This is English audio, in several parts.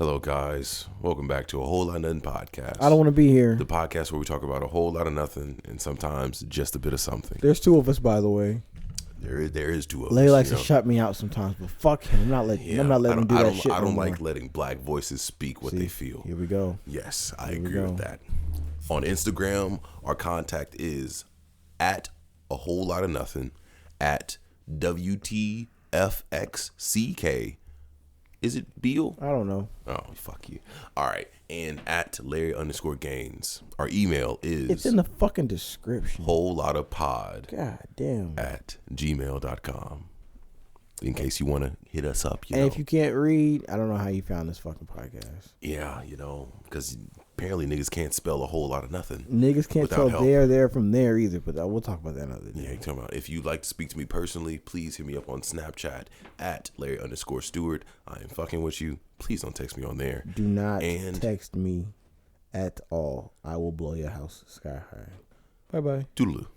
Hello, guys. Welcome back to A Whole Lot of Nothing podcast. I don't want to be here. The podcast where we talk about a whole lot of nothing and sometimes just a bit of something. There's two of us, by the way. There is two of us. Lay likes to shut me out sometimes, but fuck him. I'm not letting him do that shit. I don't like letting black voices speak what they feel. Here we go. Yes, I agree with that. On Instagram, our contact is at A Whole Lot of Nothing, at WTFXCK. Is it Beal? I don't know. Oh, fuck you. All right. And at Larry_Gaines. Our email is... It's in the fucking description. Whole lot of pod. God damn. At gmail.com. In case you want to hit us up, and if you can't read, I don't know how you found this fucking podcast. Yeah, because apparently niggas can't spell a whole lot of nothing. Niggas can't tell there from there either, but we'll talk about that another day. Yeah, you're talking about if you'd like to speak to me personally, please hit me up on Snapchat at Larry_Stewart. I am fucking with you. Please don't text me on there. Do not text me at all. I will blow your house sky high. Bye-bye. Toodaloo.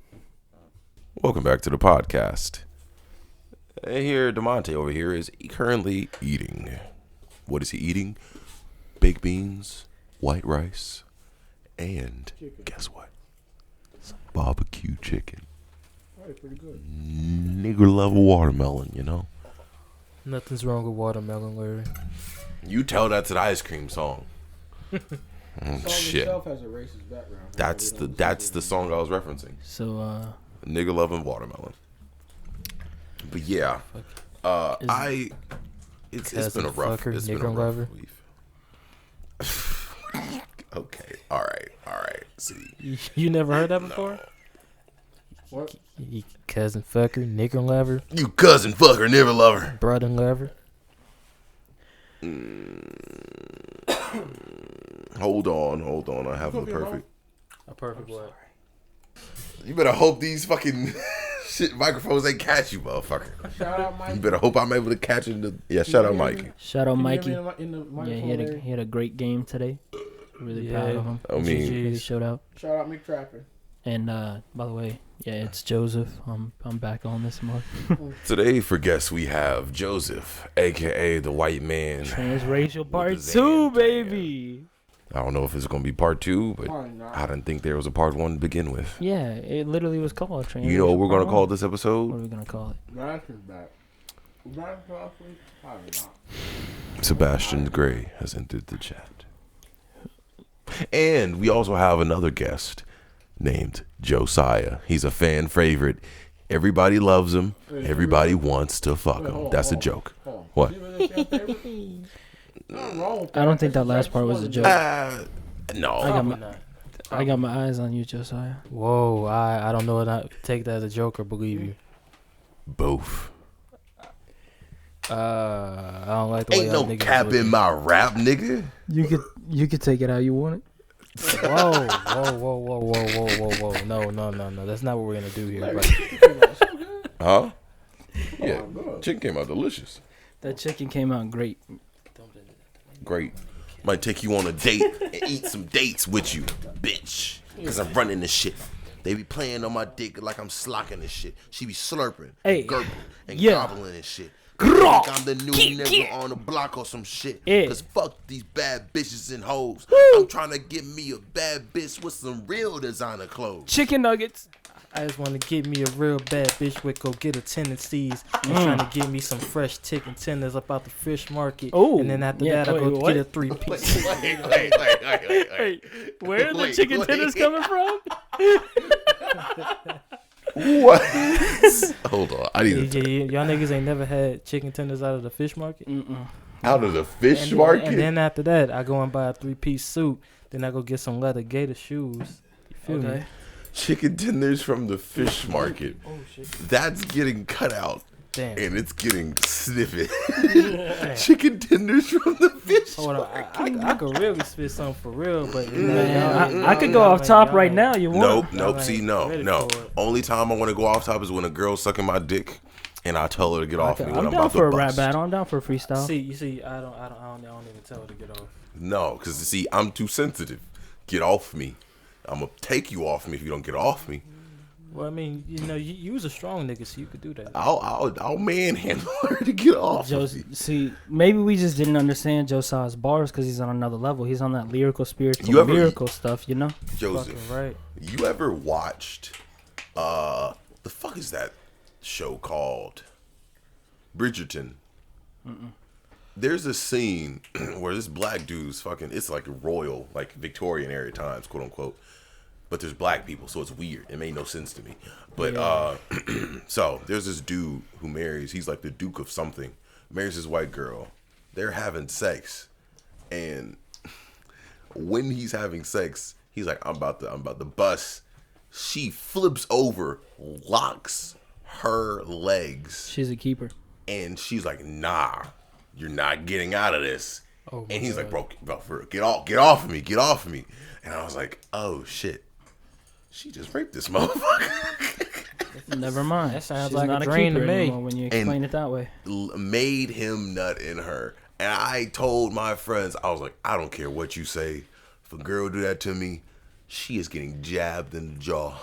Welcome back to the podcast. Here, DeMonte over here is currently eating. What is he eating? Baked beans, white rice, and guess what? Some barbecue chicken. Probably pretty good. Nigger level watermelon, Nothing's wrong with watermelon, Larry. You tell that to the ice cream song. Shit. Itself has a racist background. That's the song I was referencing. So, Nigger loving watermelon. But yeah, it's been a rough week. Okay, all right. See, you never heard that before? What? You cousin fucker, nigger lover. You cousin fucker, never lover, brother lover. Hold on. I have a perfect what? You better hope these fucking shit microphones ain't catch you, motherfucker. Shout out Mikey. You better hope I'm able to catch it. Shout out Mikey. Shout out Mikey. Yeah, he had a great game today. Really proud of him. I mean, really showed out. Shout out Mick Trapper. And by the way, it's Joseph. I'm back on this month. Today for guests we have Joseph, aka the white man. Transracial part 2, baby. I don't know if it's gonna be part 2, but I didn't think there was a part 1 to begin with. Yeah, it literally was called Transracial. You know what we're gonna call this episode? What are we gonna call it? Sebastian Gray has entered the chat. And we also have another guest named Josiah. He's a fan favorite. Everybody loves him. Everybody wants to fuck him. That's a joke. What? I don't think that last part was a joke. No. I got my eyes on you, Josiah. Whoa, I don't know if I take that as a joke or believe you. Both. I don't like the way ain't no cap in my rap, nigga. You could take it how you want it. Whoa. No. That's not what we're gonna do here, buddy. Huh? Yeah, chicken came out delicious. That chicken came out great. Great. Might take you on a date and eat some dates with you, bitch. Because I'm running this shit. They be playing on my dick like I'm slocking this shit. She be slurping, gurgling, and gobbling and shit. Like I'm the new nigga on the block or some shit. Cause fuck these bad bitches and hoes. I'm trying to get me a bad bitch with some real designer clothes. Chicken nuggets. I just want to get me a real bad bitch with go get a tendencies. I'm trying to get me some fresh chicken tenders up out the fish market. Oh, and then after that, I go get a 3-piece. Wait. Where are the chicken tenders coming from? What? Hold on. I need to. Y'all niggas ain't never had chicken tenders out of the fish market? Out of the fish market? And then after that, I go and buy a 3-piece suit. Then I go get some leather gator shoes. You feel me? Chicken tenders from the fish market. Oh, shit. That's getting cut out. Damn. And it's getting sniffy. Chicken tenders from the fish market. I could really spit something for real, but I could go off top right now. You want? Nope. See, no. Only time I want to go off top is when a girl's sucking my dick, and I tell her to get off me when I'm about to bust. I'm down for a rap battle. I'm down for a freestyle. You see, I don't even tell her to get off. No, because see, I'm too sensitive. Get off me. I'm gonna take you off me if you don't get off me. Well, I mean, you was a strong nigga, so you could do that. I'll manhandle her to get off. See, maybe we just didn't understand Josiah's bars because he's on another level. He's on that lyrical, spiritual, miracle stuff, Joseph, right. You ever watched, the fuck is that show called? Bridgerton. Mm-mm. There's a scene where this black dude's fucking, it's like royal, like Victorian era times, quote unquote. But there's black people, so it's weird. It made no sense to me. But so there's this dude who marries. He's like the Duke of something. Marries this white girl. They're having sex, and when he's having sex, he's like, "I'm about to bust." She flips over, locks her legs. She's a keeper, and she's like, "Nah, you're not getting out of this." And he's like, "Bro, get off of me." And I was like, "Oh shit." She just raped this motherfucker. Never mind. That sounds She's like not a dream to me. when you explain it that way. Made him nut in her. And I told my friends, I was like, I don't care what you say. If a girl do that to me, she is getting jabbed in the jaw.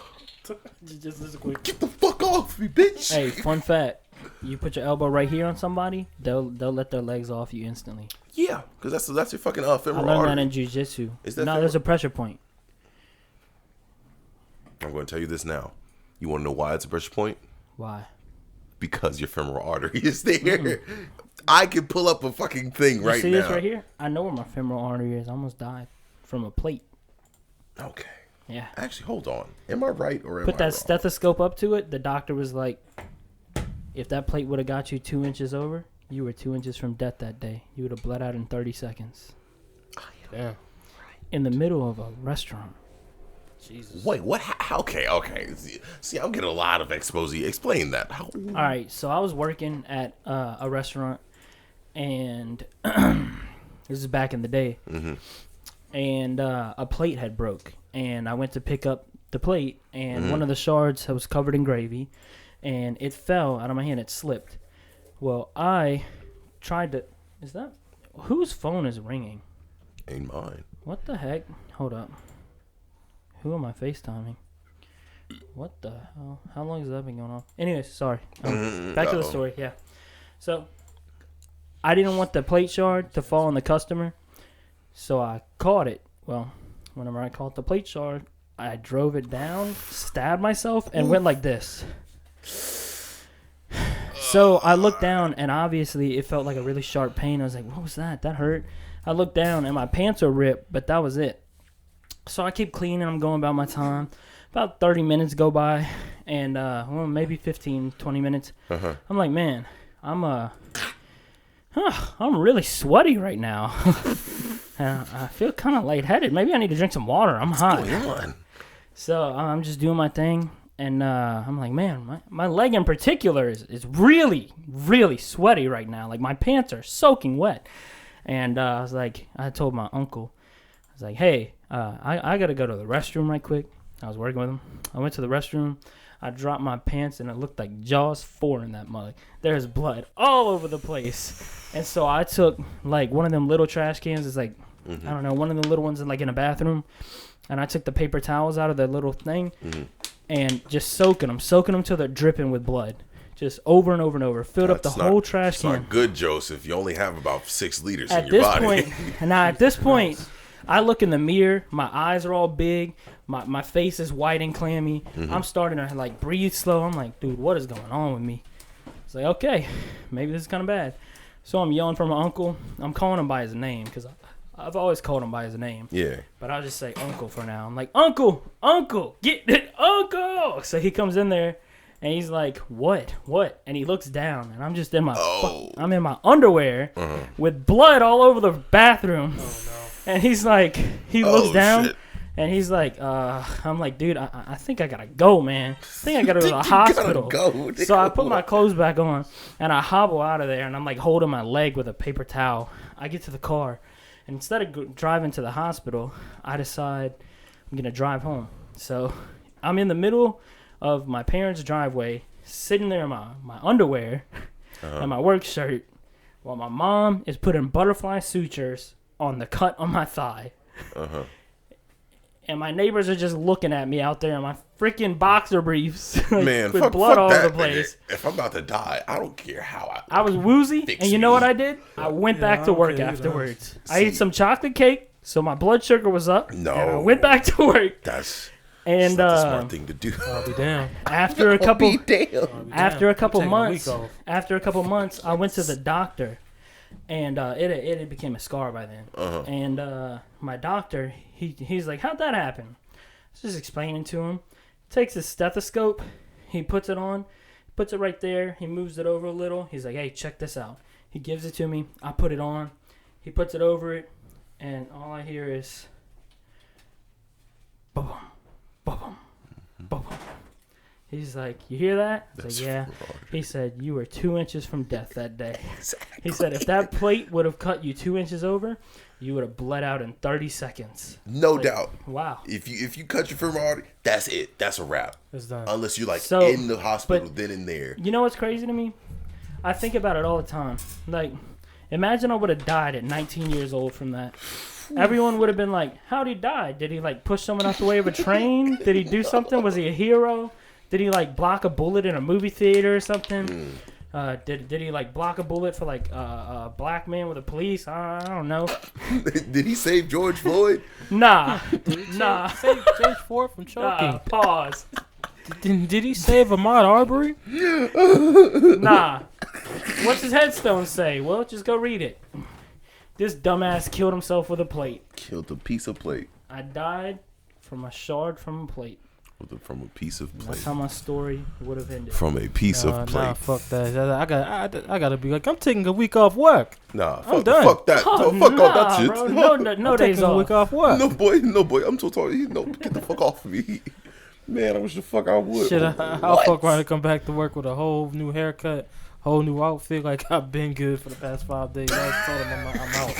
Just listen quick. Get the fuck off me, bitch. Hey, fun fact. You put your elbow right here on somebody, they'll let their legs off you instantly. Yeah, because that's your fucking femoral I learned artery. that in jiu-jitsu. No, there's a pressure point. I'm going to tell you this now. You want to know why it's a pressure point? Why? Because your femoral artery is there. Mm-hmm. I can pull up a fucking thing right now. You see this right here? I know where my femoral artery is. I almost died from a plate. Okay. Yeah. Actually, hold on. Am I right or am I wrong? Put that stethoscope up to it. The doctor was like, if that plate would have got you 2 inches over, you were 2 inches from death that day. You would have bled out in 30 seconds. Damn. In the middle of a restaurant. Jesus. Wait, what? Okay. See, I'm getting a lot of expose. Explain that. How? All right, so I was working at a restaurant, and this is back in the day, and a plate had broke, and I went to pick up the plate, and one of the shards was covered in gravy, and it fell out of my hand. It slipped. Well, I tried to. Is that whose phone is ringing? Ain't mine. What the heck? Hold up. Who am I FaceTiming? What the hell? How long has that been going on? Anyways, sorry. Back to the story. Yeah. So, I didn't want the plate shard to fall on the customer, so I caught it. Well, whenever I caught the plate shard, I drove it down, stabbed myself, and went like this. So, I looked down, and obviously, it felt like a really sharp pain. I was like, what was that? That hurt. I looked down, and my pants were ripped, but that was it. So I keep cleaning. I'm going about my time. About 30 minutes go by, and maybe 15, 20 minutes. I'm like, man, I'm really sweaty right now. I feel kind of lightheaded. Maybe I need to drink some water. I'm hot. What's going on? So I'm just doing my thing, and I'm like, man, my leg in particular is really, really sweaty right now. Like, my pants are soaking wet. And I told my uncle, I was like, hey, I got to go to the restroom right quick. I was working with him. I went to the restroom. I dropped my pants, and it looked like Jaws 4 in that mug. There's blood all over the place. And so I took, like, one of them little trash cans. It's like, I don't know, one of the little ones in a bathroom. And I took the paper towels out of that little thing and just soaking them till they're dripping with blood. Just over and over and over. Filled up the whole trash can. It's not good, Joseph. You only have about 6 liters in your body. At this point, I look in the mirror. My eyes are all big. My face is white and clammy. I'm starting to, like, breathe slow. I'm like, dude, what is going on with me? It's like, okay, maybe this is kind of bad. So I'm yelling for my uncle. I'm calling him by his name because I've always called him by his name. Yeah. But I'll just say uncle for now. I'm like, uncle, get it, uncle. So he comes in there. And he's like, what? And he looks down, and I'm just in my I'm in my underwear with blood all over the bathroom. Oh, no. And he's like, he looks down, shit. And he's like, I'm like, dude, I think I gotta go, man. I think I gotta go to the hospital. Go, so I put my clothes back on, and I hobble out of there, and I'm like holding my leg with a paper towel. I get to the car, and instead of driving to the hospital, I decide I'm gonna drive home. So I'm in the middle of my parents' driveway, sitting there in my underwear and my work shirt, while my mom is putting butterfly sutures on the cut on my thigh. and my neighbors are just looking at me out there in my freaking boxer briefs, like, Man, with fuck, blood all over that, the place. nigga. If I'm about to die, I don't care how I was woozy, Fix and you know me. what I did? I went back to work afterwards. I ate some chocolate cake, so my blood sugar was up. No. And I went back to work. That's And not the smart thing to do. I'll be down. after a couple After a couple months, I went to the doctor, and it became a scar by then. And my doctor, he's like, "How'd that happen?" I was just explaining to him. Takes his stethoscope, he puts it on, puts it right there. He moves it over a little. He's like, "Hey, check this out." He gives it to me. I put it on. He puts it over it, and all I hear is, "Boom, boom, boom." He's like, "You hear that?" I was like, "Yeah." He said, "You were 2 inches from death that day." Exactly. He said, "If that plate would have cut you 2 inches over, you would have bled out in 30 seconds. No doubt. Wow. If you cut your femoral artery, that's it. That's a wrap. It's done. Unless you're like So, in the hospital, but- then and there. You know what's crazy to me? I think about it all the time. Like, imagine I would have died at 19 years old from that. Everyone would have been like, "How'd he die? Did he, like, push someone out the way of a train? Did he do something? Was he a hero? Did he, like, block a bullet in a movie theater or something? Did he, like, block a bullet for, like, a black man with the police? I don't know." Did he save George Floyd? Nah. Save James Ford from choking. Pause. Did he save Ahmaud Arbery? Nah. What's his headstone say? Well, just go read it. This dumbass killed himself with a plate. Killed a piece of plate. I died from a shard from a plate. From a piece of plate. That's how my story would have ended. From a piece of plate. Nah, fuck that. I gotta be like, I'm taking a week off work. Nah, I'm done. fuck that. Oh, fuck all that nah, shit. bro. No I'm days taking a week off. off work. No, boy. I'm so sorry. No, get the fuck off of me. Man, I wish the fuck I would. Shit, I'll fuck around and come back to work with a whole new haircut, whole new outfit. Like, I've been good for the past 5 days. I just told them I'm out.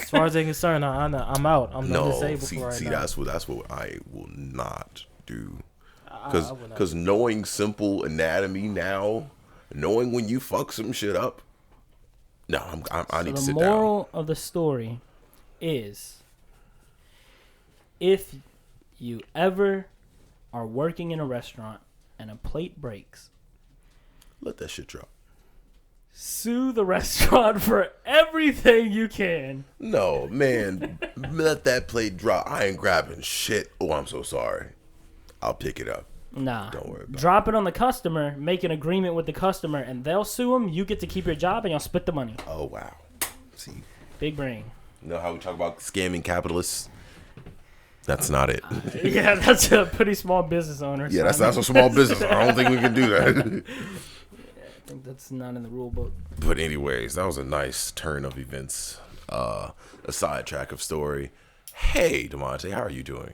As far as they're concerned, I'm out. I'm not disabled for right now. that's what I will not do. I would not. Because knowing simple anatomy now, knowing when you fuck some shit up, no, I need to sit The down. moral of the story is, if you ever are working in a restaurant and a plate breaks, Let that shit drop. sue the restaurant for everything you can. No, man, let that plate drop. I ain't grabbing shit. Oh, I'm so sorry. I'll pick it up. Nah. Don't worry about Drop it on the customer, make an agreement with the customer, and they'll sue them. You get to keep your job, and you'll split the money. Oh, wow. See, Big brain. you know how we talk about scamming capitalists? That's not it. Yeah, that's a pretty small business owner. Yeah, that's a small business. I don't think we can do that. I think that's not in the rule book. But anyways, that was a nice turn of events. A sidetrack of story. Hey, DeMonte, how are you doing?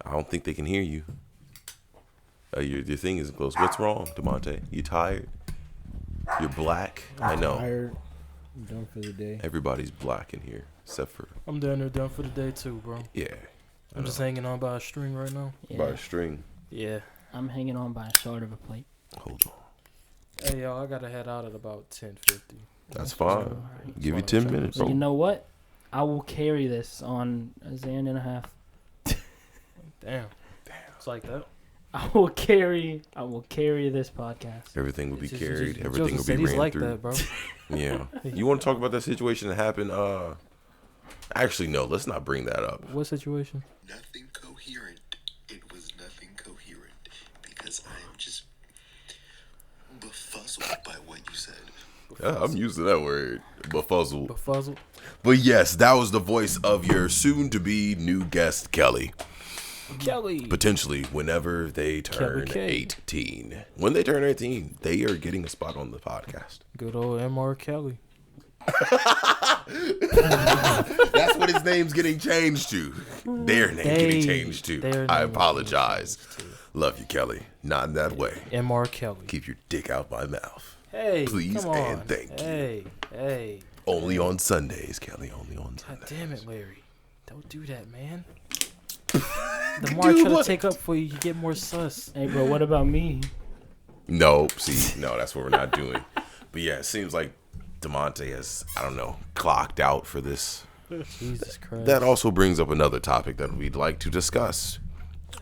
I don't think they can hear you. Your thing isn't close. What's wrong, DeMonte? You tired? You're black? I know. Tired. I'm done for the day. Everybody's black in here, except for, I'm done for the day too, bro. yeah. I'm just hanging on by a string right now. By Yeah, a string. Yeah. I'm hanging on by a shard of a plate. Hold on. Hey, yo, I gotta head out at about 10:50. That's fine. Alright. Give you 10 minutes, So bro. you know what? I will carry this on a Zan and a half. Damn. It's like that. I will carry this podcast. Everything will be Just- carried. just- Everything Joseph will said be he's ran like through. that, bro. Yeah. You want to talk about that situation that happened? Actually, no. Let's not bring that up. What situation? Nothing coherent. It was nothing coherent because I am just befuzzled by what you said. Yeah, I'm using that word. Befuzzled. Befuzzled. But yes, that was the voice of your soon-to-be new guest, Kelly. Kelly. Potentially, whenever they turn Kelly K. 18. When they turn 18, they are getting a spot on the podcast. Good old M.R. Kelly. That's what his name's getting changed to. Their name getting changed to. their I name apologize. Love you, Kelly. Not in that way. M.R. Kelly. Keep your dick out my mouth. Hey, Please come on. and thank you. Hey. Only on Sundays, Kelly. Only on God Sundays. damn it, Larry. Don't do that, man. The more I try to take up for you, you get more sus. Hey, bro, what about me? No, see, no, that's what we're not doing. But yeah, it seems like DeMonte has, I don't know, clocked out for this Jesus Christ. That also brings up another topic that we'd like to discuss.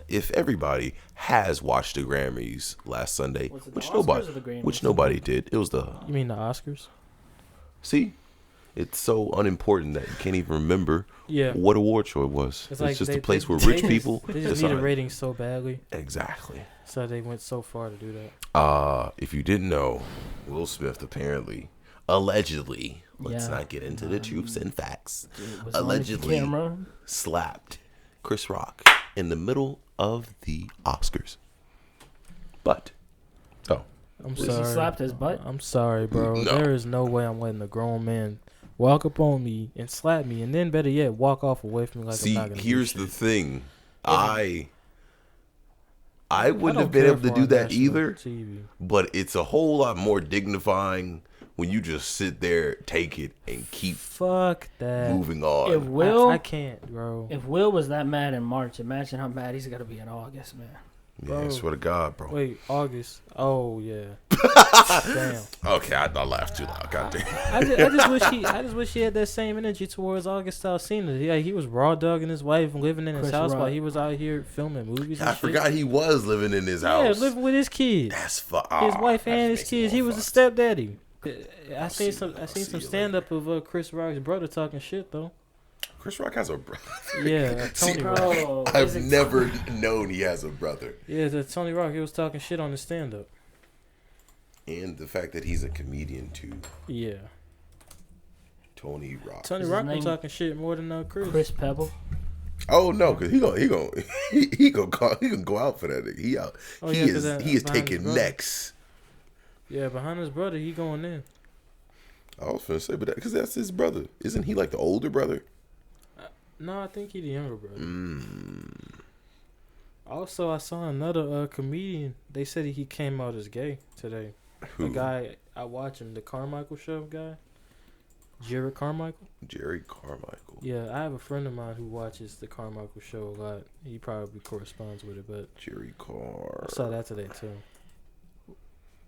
If everybody has watched the Grammys last Sunday, Was it the which Oscars or the Grammys? nobody did, it was the. You mean the Oscars? See, it's so unimportant that you can't even remember what award show it was. It's like just they- a place where they rich just- people They just need a decide. rating so badly, Exactly. so they went so far to do that. If you didn't know, Will Smith apparently, allegedly, let's Yeah. not get into the truths and facts, It was on the allegedly camera. slapped Chris Rock in the middle of the Oscars. But, I'm He sorry. slapped his butt. I'm sorry, bro. No. There is no way I'm letting a grown man walk up on me and slap me, and then better yet, walk off away from me like see, I'm not gonna do here's shit. the thing. I I wouldn't don't have been care able to for do our that national either, TV. but it's a whole lot more dignifying when you just sit there, take it, and keep Fuck that. moving on. If Will, I can't, bro. if Will was that mad in March, imagine how mad he's gonna be in August, man. Yeah, I swear to God, bro. Wait, August. Oh yeah. Damn. Okay, I laughed too loud. God damn. I just wish he had that same energy towards August Alsina. Yeah, he was raw dogging his wife and living in his Chris house Rock. while he was out here filming movies. And I shit. forgot he was living in his Yeah, house. living with his kids, That's his wife and his kids. He was a stepdaddy. I seen some see you stand up of Chris Rock's brother talking shit though. Chris Rock has a brother. Yeah, See, Tony Rock. Bro, I've never known he has a brother. Yeah, the Tony Rock. He was talking shit on the stand up. And the fact that he's a comedian too. Yeah, Tony Rock. Tony Is his Rock been name talking shit more than Chris. Chris Pebble. Oh no, because he gonna go out for that nigga. He out. Oh, he yeah, 'cause is that- he is behind his taking brother. necks. Yeah, behind his brother, he going in. I was finna say, but because that's his brother. Isn't he like the older brother? No, I think he the younger brother. Mm. Also, I saw another comedian. They said he came out as gay today. Who? The guy I watch him, the Carmichael Show guy, Jared Carmichael. Jerry Carmichael. Yeah, I have a friend of mine who watches the Carmichael Show a lot. He probably corresponds with it, but Jerry Carr. I saw that today too.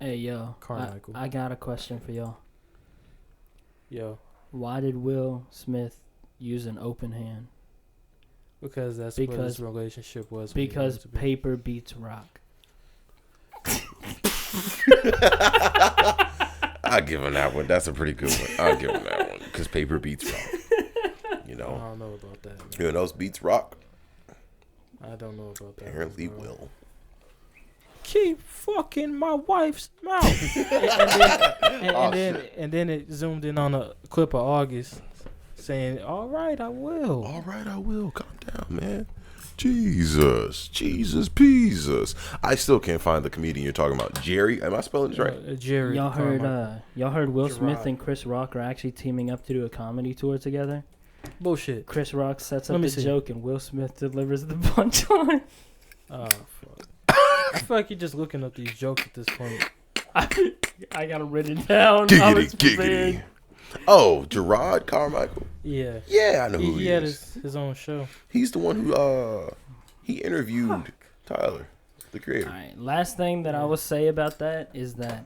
Hey yo, Carmichael. I got a question for y'all. Yo, Why did Will Smith use an open hand? because that's what Because- his relationship was. when he Because wanted to be. paper beats rock. I'll give him that one. That's a pretty good one. I'll give him that one because paper beats rock. You I know, don't know about that. Man. you know, those beats rock. I don't know about that. Apparently, bro. will. Keep fucking my wife's mouth. and then it zoomed in on a clip of August saying, "All right, I will." All right, I will. Calm down, man. Jesus, Jesus. I still can't find the comedian you're talking about. Jerry, am I spelling this right? Jerry. Y'all heard Will Smith Gerard. and Chris Rock are actually teaming up to do a comedy tour together. Bullshit. Chris Rock sets Let up me the see. joke and Will Smith delivers the punchline. Oh fuck. I feel like you're just looking up these jokes at this point. I got it written down. I was Giggity, prepared. giggity. Oh, Gerard Carmichael. Yeah. Yeah, I know who He he had is. his own show. He's the one who he interviewed Tyler, the creator. All right. Last thing that I will say about that is that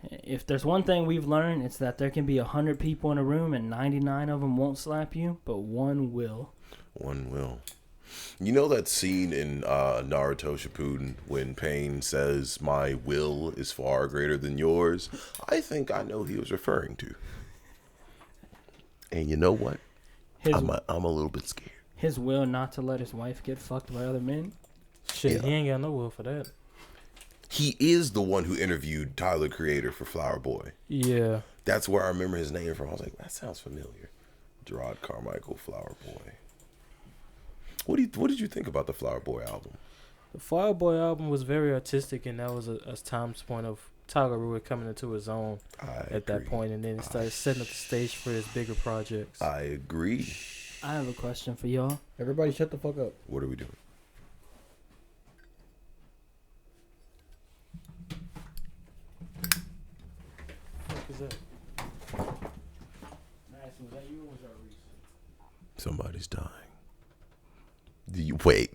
if there's one thing we've learned, it's that there can be 100 people in a room and 99 of them won't slap you, but one will. One will. You know that scene in Naruto Shippuden when Pain says, "My will is far greater than yours"? I think I know who he was referring to. And you know what? His, I'm a little bit scared. his will not to let his wife get fucked by other men. Shit, Yeah. he ain't got no will for that. He is the one who interviewed Tyler, creator, for Flower Boy. Yeah. That's where I remember his name from. I was like, that sounds familiar. Gerard Carmichael, Flower Boy. What did you think about the Flower Boy album? The Flower Boy album was very artistic, and that was a time's point of Tyler really coming into his own at that point, and then he started setting up the stage for his bigger projects. I agree. I have a question for y'all. Everybody shut the fuck up. What are we doing? What is that? Somebody's dying. Wait.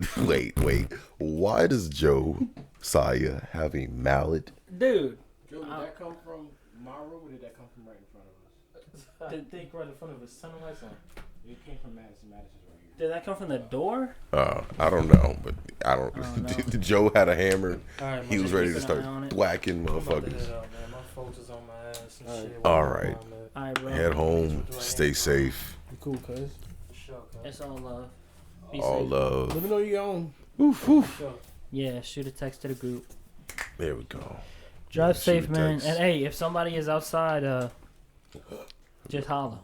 Why does Josiah have a mallet? Dude, Joe, did that come from my room or did that come from right in front of us? I didn't think right in front of his sunlight on. It came from Madison. Madison's right here. Did that come from the door? I don't know, but I don't. know. Joe had a hammer. Alright, He was ready to start thwacking motherfuckers. My folks is on my ass and shit. All right. All right, bro. Head home. Stay safe. You cool, cuz. It's all love. Be All safe. love. Let me know you on. Oof, oof. Yeah, shoot a text to the group. There we go. Drive Shoot safe, a man. text. And hey, if somebody is outside, just holla.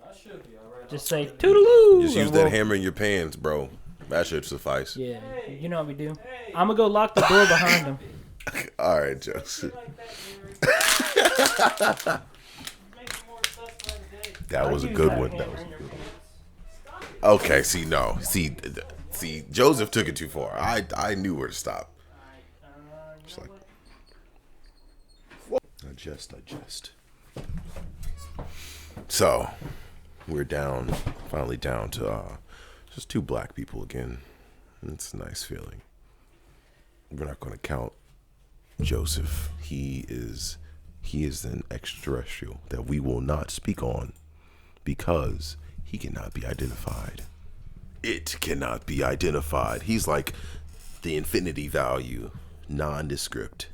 I should be alright. Just say toodaloo. Just use and that we'll- hammer in your pants, bro. That should suffice. Yeah, you know what we do. I'm gonna go lock the door behind him. All right, Joseph. That was a good one. Okay, see, Joseph took it too far. I knew where to stop. Just like, adjust. So, we're finally down to just 2 black people again. It's a nice feeling. We're not going to count Joseph. He is an extraterrestrial that we will not speak on because he cannot be identified. It cannot be identified. He's like the infinity value, nondescript,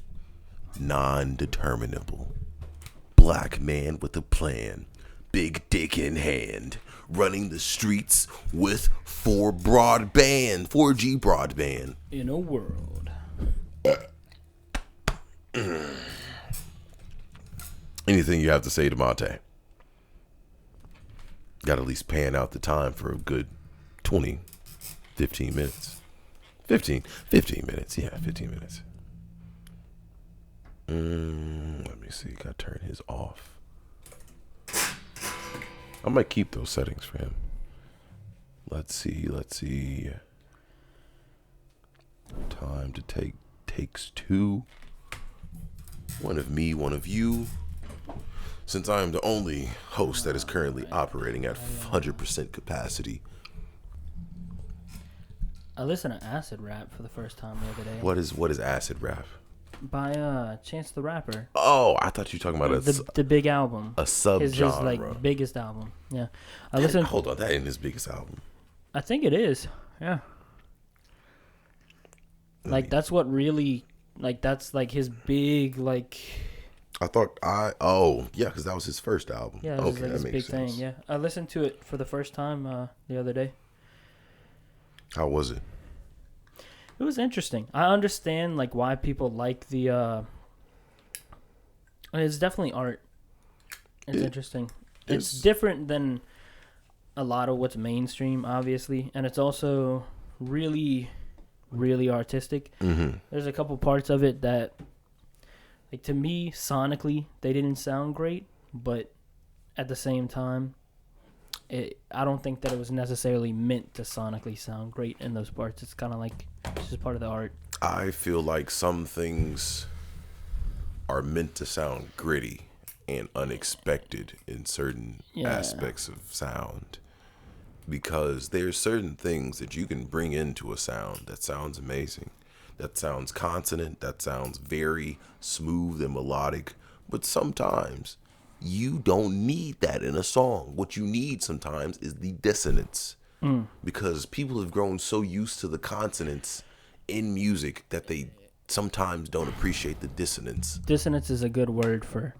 non-determinable. Black man with a plan, big dick in hand, running the streets with 4G broadband. In a world. Anything you have to say to Monte? Got to at least pan out the time for a good 15 minutes. 15 minutes. Yeah, 15 minutes. Let me see. Got to turn his off. I might keep those settings for him. Let's see. Time to take takes 2. One of me, one of you. Since I am the only host that is currently operating at 100% capacity. I listened to Acid Rap for the first time the other day. What is acid rap? By Chance the Rapper. Oh, I thought you were talking about the big album. a subgenre. His like biggest album. Yeah. I listened. Hold on, that ain't his biggest album. I think it is. Yeah. Like that's what really that's like his big like. I thought because that was his first album. Yeah, it was like his big thing. Yeah, I listened to it for the first time the other day. How was it? It was interesting. I understand like why people like the. It's definitely art. It's interesting. It's different than a lot of what's mainstream, obviously, and it's also really, really artistic. Mm-hmm. There's a couple parts of it that, like to me, sonically, they didn't sound great, but at the same time, I don't think that it was necessarily meant to sonically sound great in those parts. It's kind of like it's just part of the art. I feel like some things are meant to sound gritty and unexpected in certain aspects of sound, because there's certain things that you can bring into a sound that sounds amazing, that sounds consonant, that sounds very smooth and melodic, but sometimes you don't need that in a song. What you need sometimes is the dissonance, because people have grown so used to the consonants in music that they sometimes don't appreciate the dissonance. Dissonance is a good word for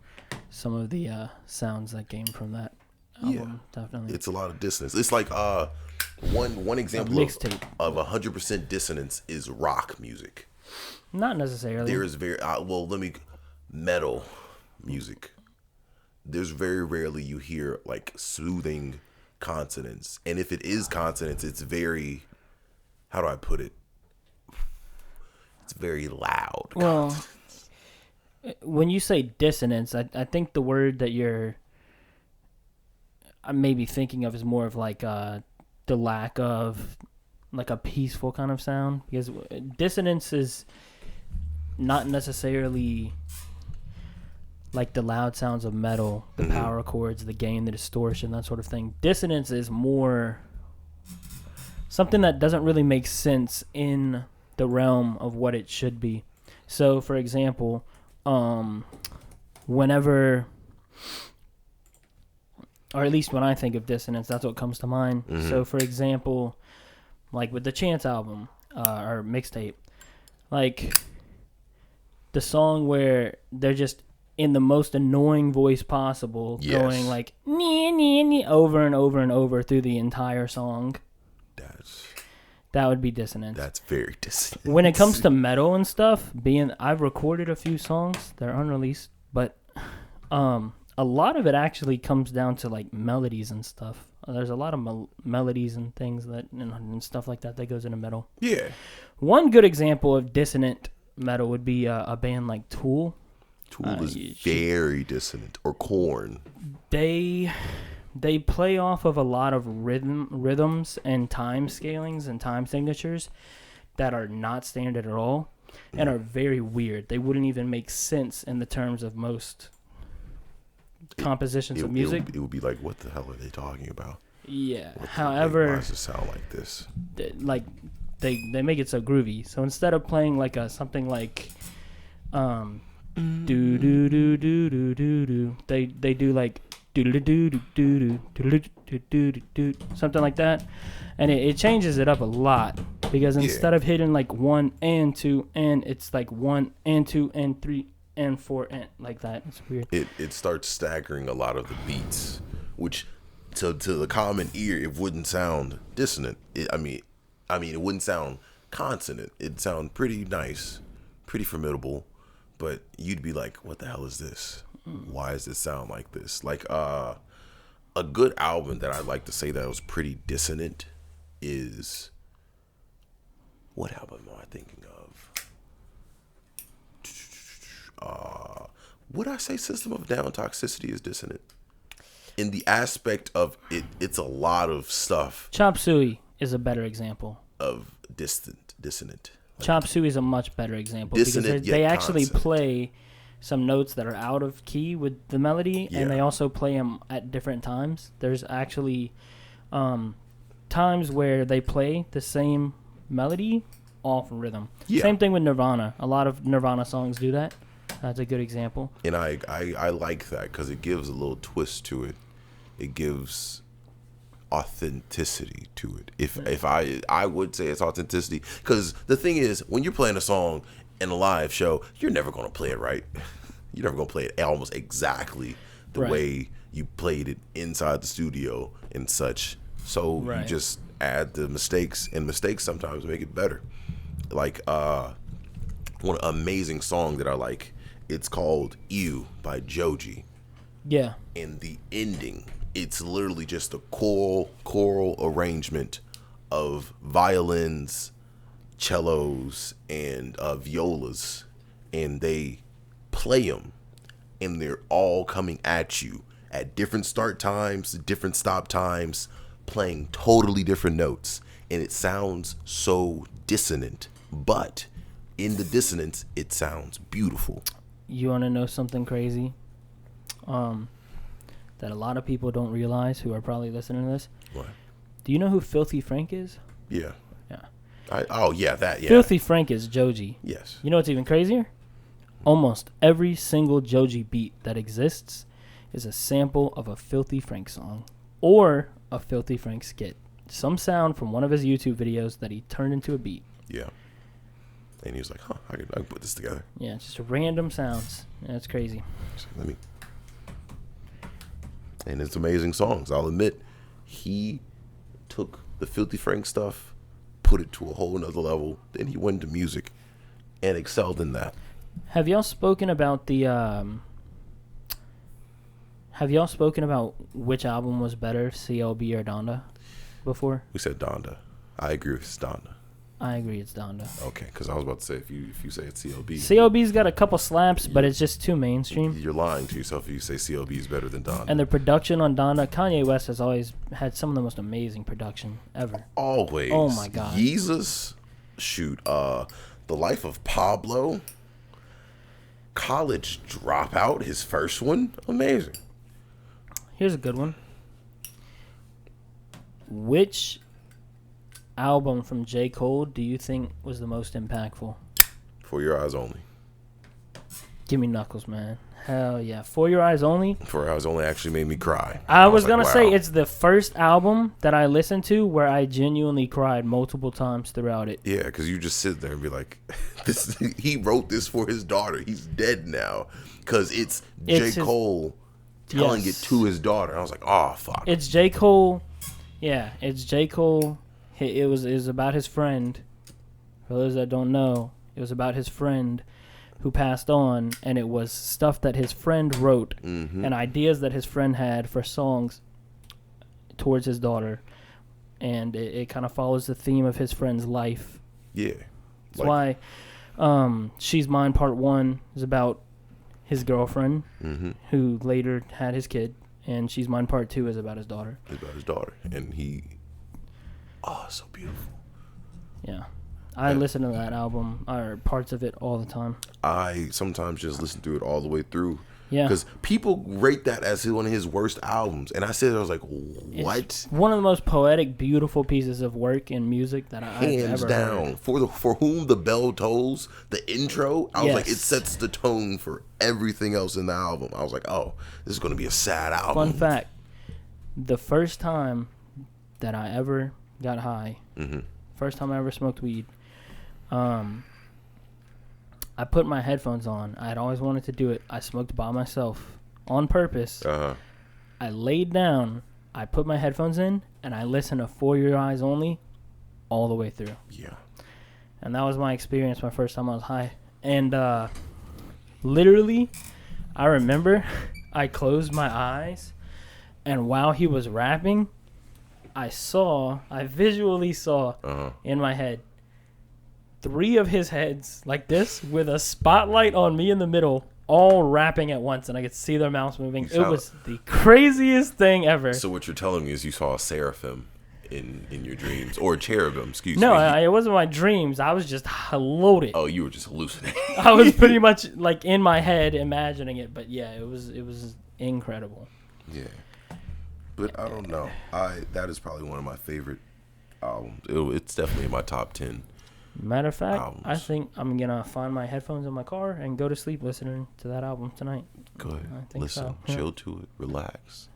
some of the sounds that came from that album. Yeah, definitely. it's a lot of dissonance. It's like one example of 100% dissonance is rock music. Not necessarily. There is metal music. There's very rarely you hear like soothing consonants, and if it is consonants, it's very, how do I put it? It's very loud. Well, when you say dissonance, I think the word that I may be thinking of is more of like the lack of like a peaceful kind of sound, because dissonance is not necessarily like the loud sounds of metal, the power chords, the gain, the distortion, that sort of thing. Dissonance is more something that doesn't really make sense in the realm of what it should be. So, for example, whenever or at least when I think of dissonance, that's what comes to mind. Mm-hmm. So, for example, like with the Chance album or mixtape, like the song where they're just in the most annoying voice possible, going like nee, nee, nee, over and over and over through the entire song. That would be dissonance. That's very dissonant. When it comes to metal and stuff, I've recorded a few songs that are unreleased, but a lot of it actually comes down to like melodies and stuff. There's a lot of melodies and things that and stuff like that goes into metal. Yeah. One good example of dissonant metal would be a band like Tool. Tool is very dissonant. Or Korn. They play off of a lot of rhythms and time scalings and time signatures that are not standard at all and are very weird. They wouldn't even make sense in the terms of most compositions of music. It would be like, what the hell are they talking about? Yeah. Why does it sound like this? Like they make it so groovy. So instead of playing like something like do do do do do do do, they do like do do do do do do do do something like that, and it changes it up a lot because instead of hitting like 1 and 2 and it's like 1 and 2 and 3 and 4 and like that. It's weird. It starts staggering a lot of the beats, which to the common ear it wouldn't sound dissonant. I mean it wouldn't sound consonant. It'd sound pretty nice, pretty formidable, but you'd be like, what the hell is this? Why does it sound like this? Like a good album that I'd like to say that was pretty dissonant is, what album am I thinking of? Would I say System of a Down Toxicity is dissonant? In the aspect of it's a lot of stuff. Chop Suey is a better example Of dissonant. Like, Chop Suey is a much better example because they actually play some notes that are out of key with the melody, and they also play them at different times. There's actually times where they play the same melody off rhythm. Yeah. Same thing with Nirvana. A lot of Nirvana songs do that. That's a good example. And I like that because it gives a little twist to it. It gives authenticity to it. If I would say it's authenticity, because the thing is, when you're playing a song in a live show, you're never going to play it right. You're never going to play it almost exactly the way you played it inside the studio and such. So you just add the mistakes, and mistakes sometimes make it better. Like one amazing song that I like, it's called "You" by Joji. Yeah. And the ending, it's literally just a choral arrangement of violins, cellos, and violas, and they play them, and they're all coming at you at different start times, different stop times, playing totally different notes, and it sounds so dissonant, but in the dissonance it sounds beautiful. You want to know something crazy that a lot of people don't realize who are probably listening to this? What? Do you know who Filthy Frank is? Yeah. Yeah. Filthy Frank is Joji. Yes. You know what's even crazier? Almost every single Joji beat that exists is a sample of a Filthy Frank song or a Filthy Frank skit. Some sound from one of his YouTube videos that he turned into a beat. Yeah. And he was like, I can put this together. Yeah, just random sounds. Yeah, it's crazy. And it's amazing songs. I'll admit, he took the Filthy Frank stuff, put it to a whole nother level. Then he went into music and excelled in that. Have y'all spoken about which album was better, CLB or Donda, before? We said Donda. I agree with Donda. I agree it's Donda. Okay, because I was about to say, if you say it's CLB. CLB's got a couple slaps, but it's just too mainstream. You're lying to yourself if you say CLB is better than Donda. And the production on Donda, Kanye West has always had some of the most amazing production ever. Always. Oh my God. Jesus. Shoot. The Life of Pablo. College Dropout, his first one. Amazing. Here's a good one. Which album from J. Cole do you think was the most impactful? For Your Eyes Only. Give me Knuckles, man. Hell yeah. For Your Eyes Only. For Your Eyes Only actually made me cry. I was going to like, say, wow. it's the first album that I listened to where I genuinely cried multiple times throughout it. Yeah, because you just sit there and be like, he wrote this for his daughter. He's dead now. Because it's J. Cole telling it to his daughter. I was like, oh, fuck. It's J. Cole. Yeah, it's J. Cole. It was about his friend. For those that don't know, it was about his friend who passed on, and it was stuff that his friend wrote and ideas that his friend had for songs towards his daughter. And it kind of follows the theme of his friend's life. Yeah. That's why She's Mine Part 1 is about his girlfriend who later had his kid, and She's Mine Part 2 is about his daughter. It's about his daughter. And so beautiful. Yeah. I listen to that album, or parts of it, all the time. I sometimes just listen to it all the way through. Yeah. Because people rate that as one of his worst albums. And I said, I was like, what? It's one of the most poetic, beautiful pieces of work in music that I've Hands ever down. heard. For whom the bell tolls, the intro, I was like, it Yes. sets the tone for everything else in the album. I was like, oh, this is going to be a sad album. Fun fact, the first time that I ever got high, first time I ever smoked weed, I put my headphones on. I had always wanted to do it. I smoked by myself on purpose. I laid down, I put my headphones in, and I listened to For Your Eyes Only all the way through. Yeah. And that was my experience my first time I was high. And literally, I remember I closed my eyes, and while he was rapping, I visually saw in my head 3 of his heads like this with a spotlight on me in the middle, all rapping at once, and I could see their mouths moving. It was the craziest thing ever. So what you're telling me is you saw a seraphim in your dreams, or a cherubim, excuse me. No, it wasn't my dreams. I was just loaded. Oh, you were just hallucinating. I was pretty much like in my head imagining it, but yeah, it was incredible. Yeah. But I don't know. That is probably one of my favorite albums. It's definitely in my top 10. Matter of fact, albums. I think I'm gonna find my headphones in my car and go to sleep listening to that album tonight. Good. I think Listen, so. chill to it, relax,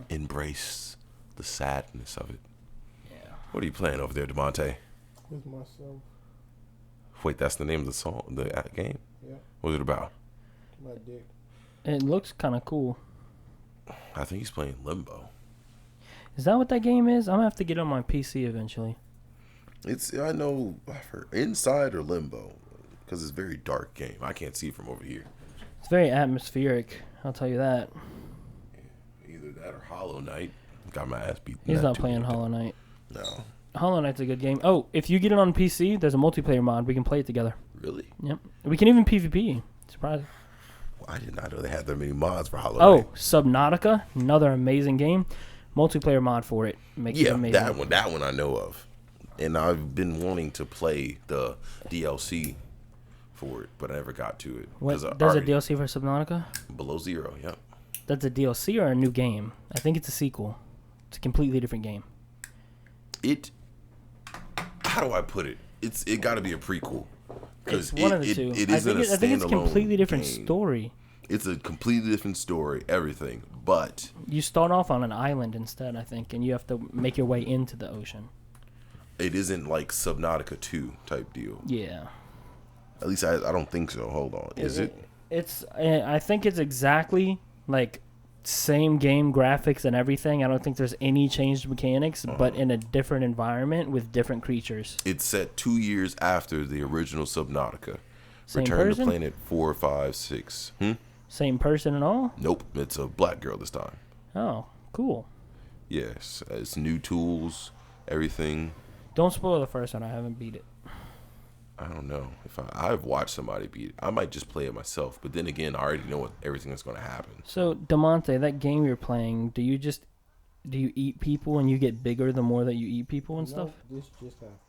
embrace the sadness of it. Yeah. What are you playing over there, DeMonte? With myself. Wait, that's the name of the song, the game? Yeah. What's it about? My dick. It looks kind of cool. I think he's playing Limbo. Is that what that game is? I'm gonna have to get it on my PC eventually. I know for Inside or Limbo, because it's a very dark game. I can't see from over here. It's very atmospheric. I'll tell you that. Either that or Hollow Knight. Got my ass beat. He's not playing Hollow Knight. No. Hollow Knight's a good game. Oh, if you get it on PC, there's a multiplayer mod. We can play it together. Really? Yep. We can even PvP. Surprising. Well, I did not know they had that many mods for Hollow Oh, Knight. Subnautica, another amazing game. Multiplayer mod for it. Makes it amazing. that one I know of. And I've been wanting to play the DLC for it, but I never got to it. There's a DLC for Subnautica? Below Zero, yep. That's a DLC or a new game? I think it's a sequel. It's a completely different game. How do I put it? It got to be a prequel. It's one of the two. It I isn't think it's a completely different game. story. It's a completely different story, everything. But You start off on an island instead, I think, and you have to make your way into the ocean. it isn't like Subnautica 2 type deal. Yeah. At least I don't think so. Hold on. Is it? I think it's exactly like same game graphics and everything. I don't think there's any changed mechanics, but in a different environment with different creatures. It's set 2 years after the original Subnautica. Same Return person? to Planet 4, 5, 6. Same person and all? Nope. It's a black girl this time. Oh, cool. Yes. It's new tools, everything. Don't spoil the first one. I haven't beat it. I don't know. If I've watched somebody beat it. I might just play it myself. But then again, I already know everything that's going to happen. So, DeMonte, that game you're playing, do you eat people and you get bigger the more that you eat people and stuff? This just happened.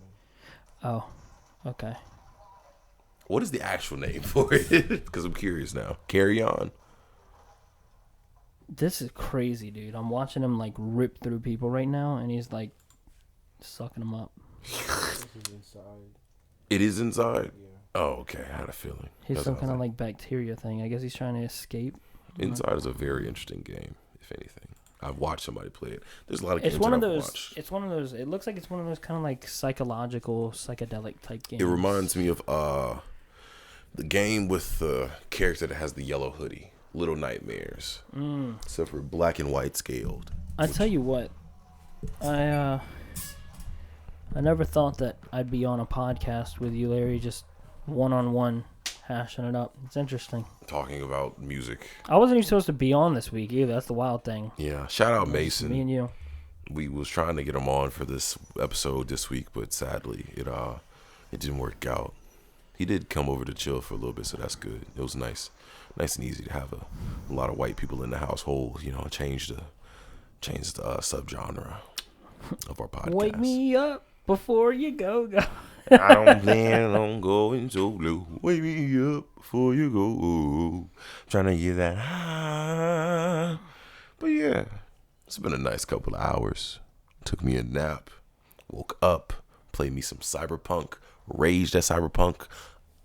Oh, okay. What is the actual name for it? Because I'm curious now. Carry On. This is crazy, dude. I'm watching him like rip through people right now, and he's like sucking them up. This is inside. It is inside. Yeah. Oh, okay. I had a feeling. He's some kind of like bacteria thing. I guess he's trying to escape. Inside is a very interesting game, if anything. I've watched somebody play it. There's a lot of games It's one of I've those. watched. It's one of those. It looks like it's one of those kind of like psychological, psychedelic type games. It reminds me of the game with the character that has the yellow hoodie, Little Nightmares. Except for black and white scaled. I tell you what, I never thought that I'd be on a podcast with you, Larry, just one-on-one hashing it up. It's interesting. Talking about music. I wasn't even supposed to be on this week either. That's the wild thing. Yeah. Shout out Mason. Me and you. We was trying to get him on for this episode this week, but sadly it didn't work out. He did come over to chill for a little bit, so that's good. It was nice and easy to have a lot of white people in the household. You know, change the subgenre of our podcast. Wake me up before you go. I don't plan on going solo. Wake me up before you go. Trying to get that high. But yeah, it's been a nice couple of hours. Took me a nap. Woke up. Played me some Cyberpunk. Raged at Cyberpunk.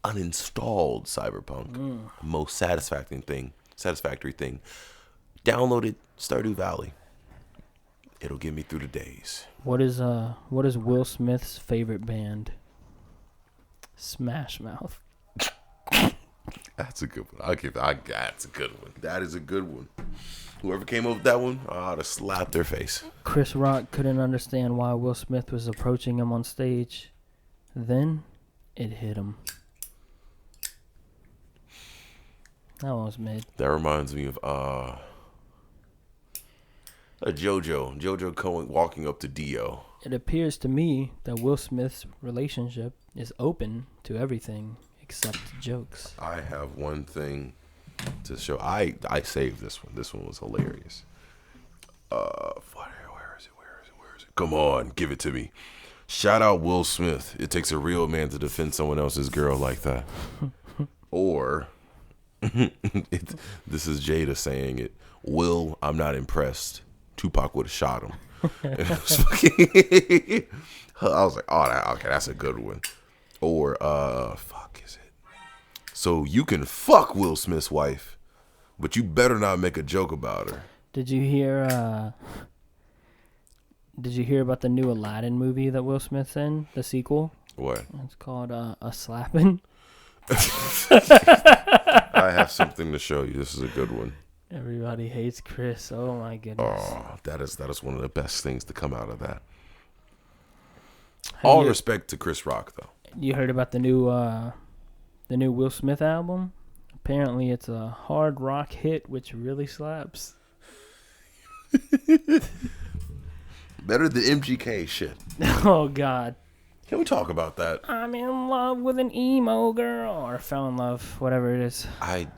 Uninstalled Cyberpunk. Most satisfactory thing. Downloaded Stardew Valley. It'll get me through the days. What is Will Smith's favorite band? Smash Mouth. That's a good one. That's a good one. That is a good one. Whoever came up with that one, I ought to slap their face. Chris Rock couldn't understand why Will Smith was approaching him on stage. Then it hit him. That one was mid. That reminds me of JoJo Cohen walking up to Dio. It appears to me that Will Smith's relationship is open to everything except jokes. I have one thing to show. I saved this one. This one was hilarious. Where is it? Come on, give it to me. Shout out Will Smith. It takes a real man to defend someone else's girl like that. Or this is Jada saying it. Will, I'm not impressed. Tupac would have shot him. I was like, oh, okay, that's a good one. Or fuck is it? So you can fuck Will Smith's wife, but you better not make a joke about her. Did you hear about the new Aladdin movie that Will Smith's in? The sequel? What? It's called A Slappin'. I have something to show you. This is a good one. Everybody hates Chris. Oh my goodness. Oh, that is one of the best things to come out of that. All respect to Chris Rock, though. You heard about the new Will Smith album? Apparently, it's a hard rock hit, which really slaps. Better than MGK shit. Oh God. Can we talk about that? I'm in love with an emo girl, or fell in love, whatever it is. I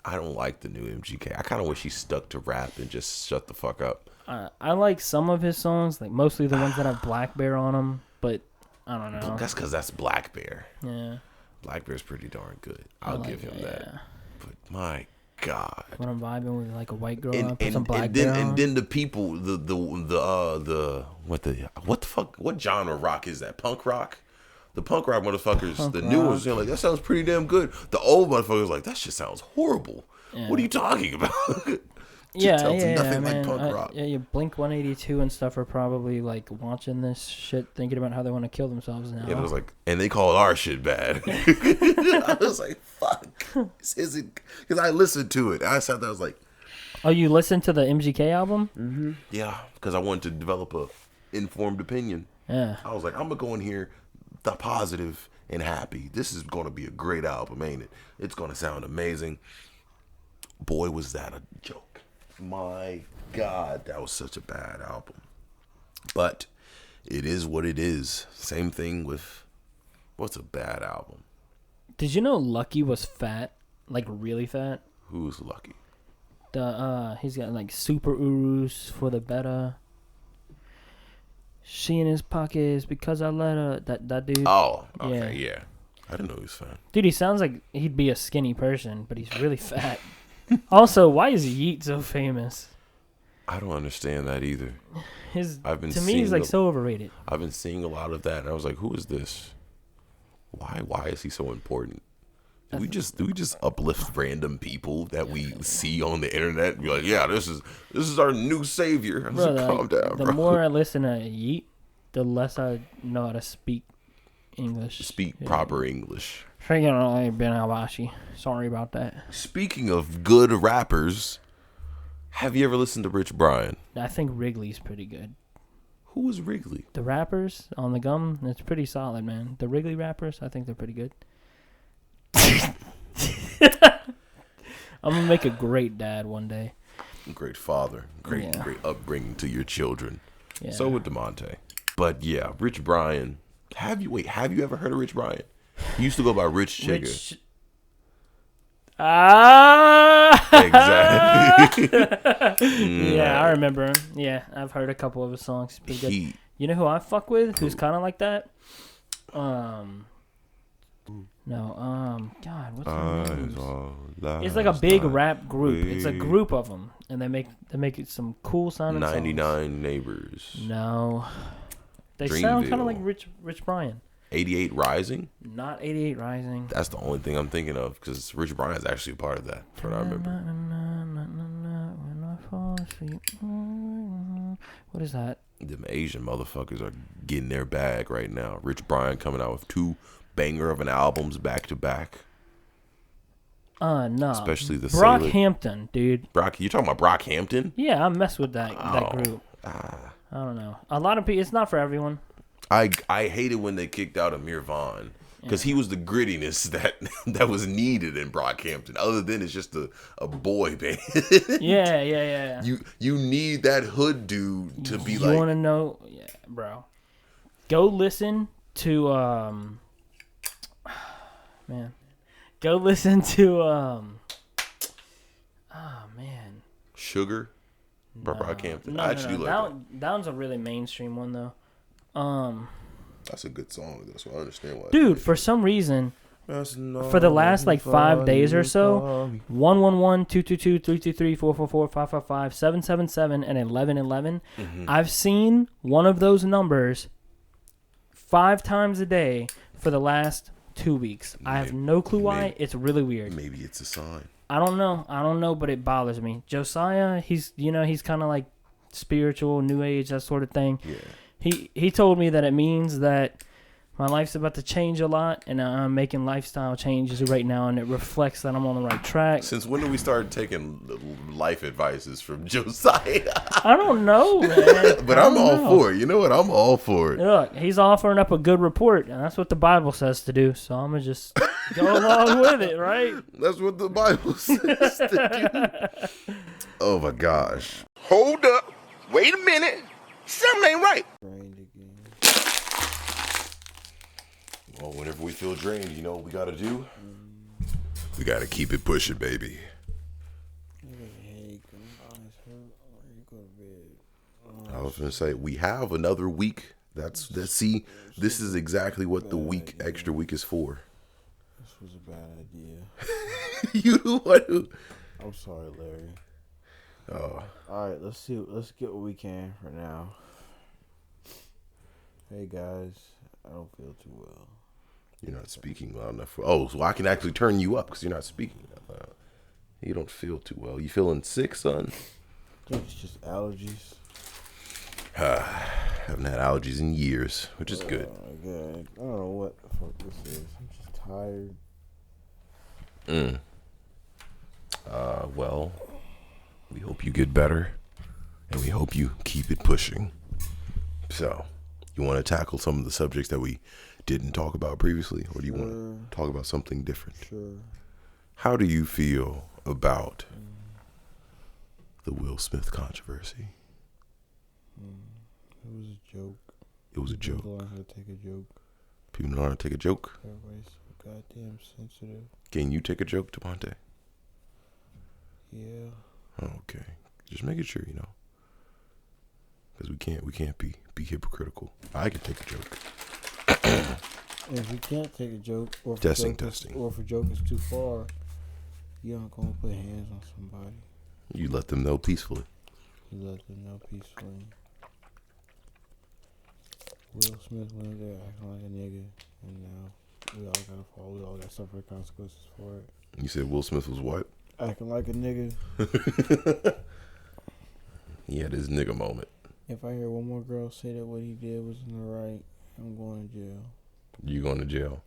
don't like the new MGK. I kind of wish he stuck to rap and just shut the fuck up. I like some of his songs, like mostly the ones that have Black Bear on them, but I don't know. That's because that's Black Bear. Yeah. Black Bear's pretty darn good. I'll give him that. Yeah. But my God. When I'm vibing with like a white girl, And, I put and, some Black and Bear then on. and then the people, what the fuck, what genre rock is that? Punk rock? The punk rock motherfuckers, the new ones, they're like, that sounds pretty damn good. The old motherfuckers like, that shit sounds horrible. Yeah. What are you talking about? Nothing like punk rock. Yeah, Blink 182 and stuff are probably like watching this shit, thinking about how they want to kill themselves now. Yeah, it was like, and they called our shit bad. I was like, fuck. This isn't, because I listened to it. I sat there, I was like, oh, you listened to the MGK album? Mm-hmm. Yeah, because I wanted to develop a informed opinion. Yeah. I was like, I'm going to go in here the positive and happy. This is going to be a great album, ain't it? It's going to sound amazing. Boy, was that a joke. My God, that was such a bad album. But it is what it is. Same thing with, what's a bad album? Did you know Lucky was fat? Like really fat? Who's Lucky? He's got like super urus for the better. She in his pockets because I let her. That dude. Oh, okay, yeah. I didn't know he was fat. Dude, he sounds like he'd be a skinny person, but he's really fat. Also, why is Yeet so famous? I don't understand that either. To me, he's like so overrated. I've been seeing a lot of that, and I was like, who is this? Why is he so important? Do we just uplift random people that we see on the internet and be like, yeah, this is our new savior? Bro, Calm down, the bro. more I listen to Yeet, the less I know how to speak English. Speak proper English. Sorry about that. Speaking of good rappers, have you ever listened to Rich Brian? I think Wrigley's pretty good. Who is Wrigley? The rappers on the gum, it's pretty solid, man. The Wrigley rappers, I think they're pretty good. I'm gonna make a great dad one day. Great father. Great upbringing to your children. Yeah. So would DeMonte. But yeah, Rich Brian. Have you ever heard of Rich Brian? He used to go by Rich Chigga. Exactly. Yeah, I remember him. Yeah, I've heard a couple of his songs. Pretty good. You know who I fuck with? Who's kind of like that? God, what's her name? It's like a big rap group. It's a group of them, and they make it some cool sounding 99 songs. Neighbors. No, they sound kind of like Rich Brian. 88 Rising? Not 88 Rising. That's the only thing I'm thinking of because Rich Brian's actually a part of that. That's what I remember. When I fall asleep. What is that? Them Asian motherfuckers are getting their bag right now. Rich Brian coming out with 2 banger of an albums back to back. No. Especially the Brockhampton, dude. You talking about Brockhampton? Yeah, I mess with that group. I don't know. A lot of people. It's not for everyone. I hated when they kicked out Amir Vaughn because he was the grittiness that was needed in Brockhampton. Other than it's just a boy band. Yeah. You need that hood dude to be you like. You want to know, bro? Go listen to man. Go listen to Sugar by Brockhampton. No, I actually like that one's a really mainstream one though. That's a good song though, so I understand why. Dude, for some reason, for the last like 5 days or so, 111-222-323-444-555-777 and 1111, I've seen one of those numbers 5 times a day for the last 2 weeks. I have no clue why. It's really weird. Maybe it's a sign. I don't know, but it bothers me. Josiah, he's kind of like spiritual, new age, that sort of thing. Yeah. He told me that it means that my life's about to change a lot, and I'm making lifestyle changes right now, and it reflects that I'm on the right track. Since when did we start taking life advices from Josiah? I don't know, man. But I'm all for it. You know what? I'm all for it. Look, he's offering up a good report, and that's what the Bible says to do, so I'm going to just go along with it, right? That's what the Bible says to do. Oh, my gosh. Hold up. Wait a minute. Something ain't right. Well, whenever we feel drained, you know what we got to do? We got to keep it pushing, baby. I was going to say, we have another week. See, this is exactly what the extra week is for. This was a bad idea. You know what? I'm sorry, Larry. Oh. All right, let's get what we can for now. Hey guys, I don't feel too well. You're not speaking loud enough. So I can actually turn you up because you're not speaking enough loud. You don't feel too well. You feeling sick, son? I think it's just allergies. Haven't had allergies in years, which is good. God. I don't know what the fuck this is. I'm just tired. Well, we hope you get better, and we hope you keep it pushing. So, you want to tackle some of the subjects that we didn't talk about previously, or do you want to talk about something different? Sure. How do you feel about the Will Smith controversy? It was a joke. It was a joke. People know how to take a joke. People know how to take a joke? Everybody's so goddamn sensitive. Can you take a joke, DeMonte? Yeah. Oh, okay. Just making sure, you know. Because we can't be hypocritical. I can take a joke. If you can't take a joke, or if testing. Or if a joke is too far, you aren't going to put hands on somebody. You let them know peacefully. You let them know peacefully. Will Smith went there acting like a nigga, and now We all gotta fall. We all gotta suffer the consequences for it. You said Will Smith was what? Acting like a nigga. He had his nigga moment. If I hear one more girl say that what he did was in the right, I'm going to jail. You going to jail?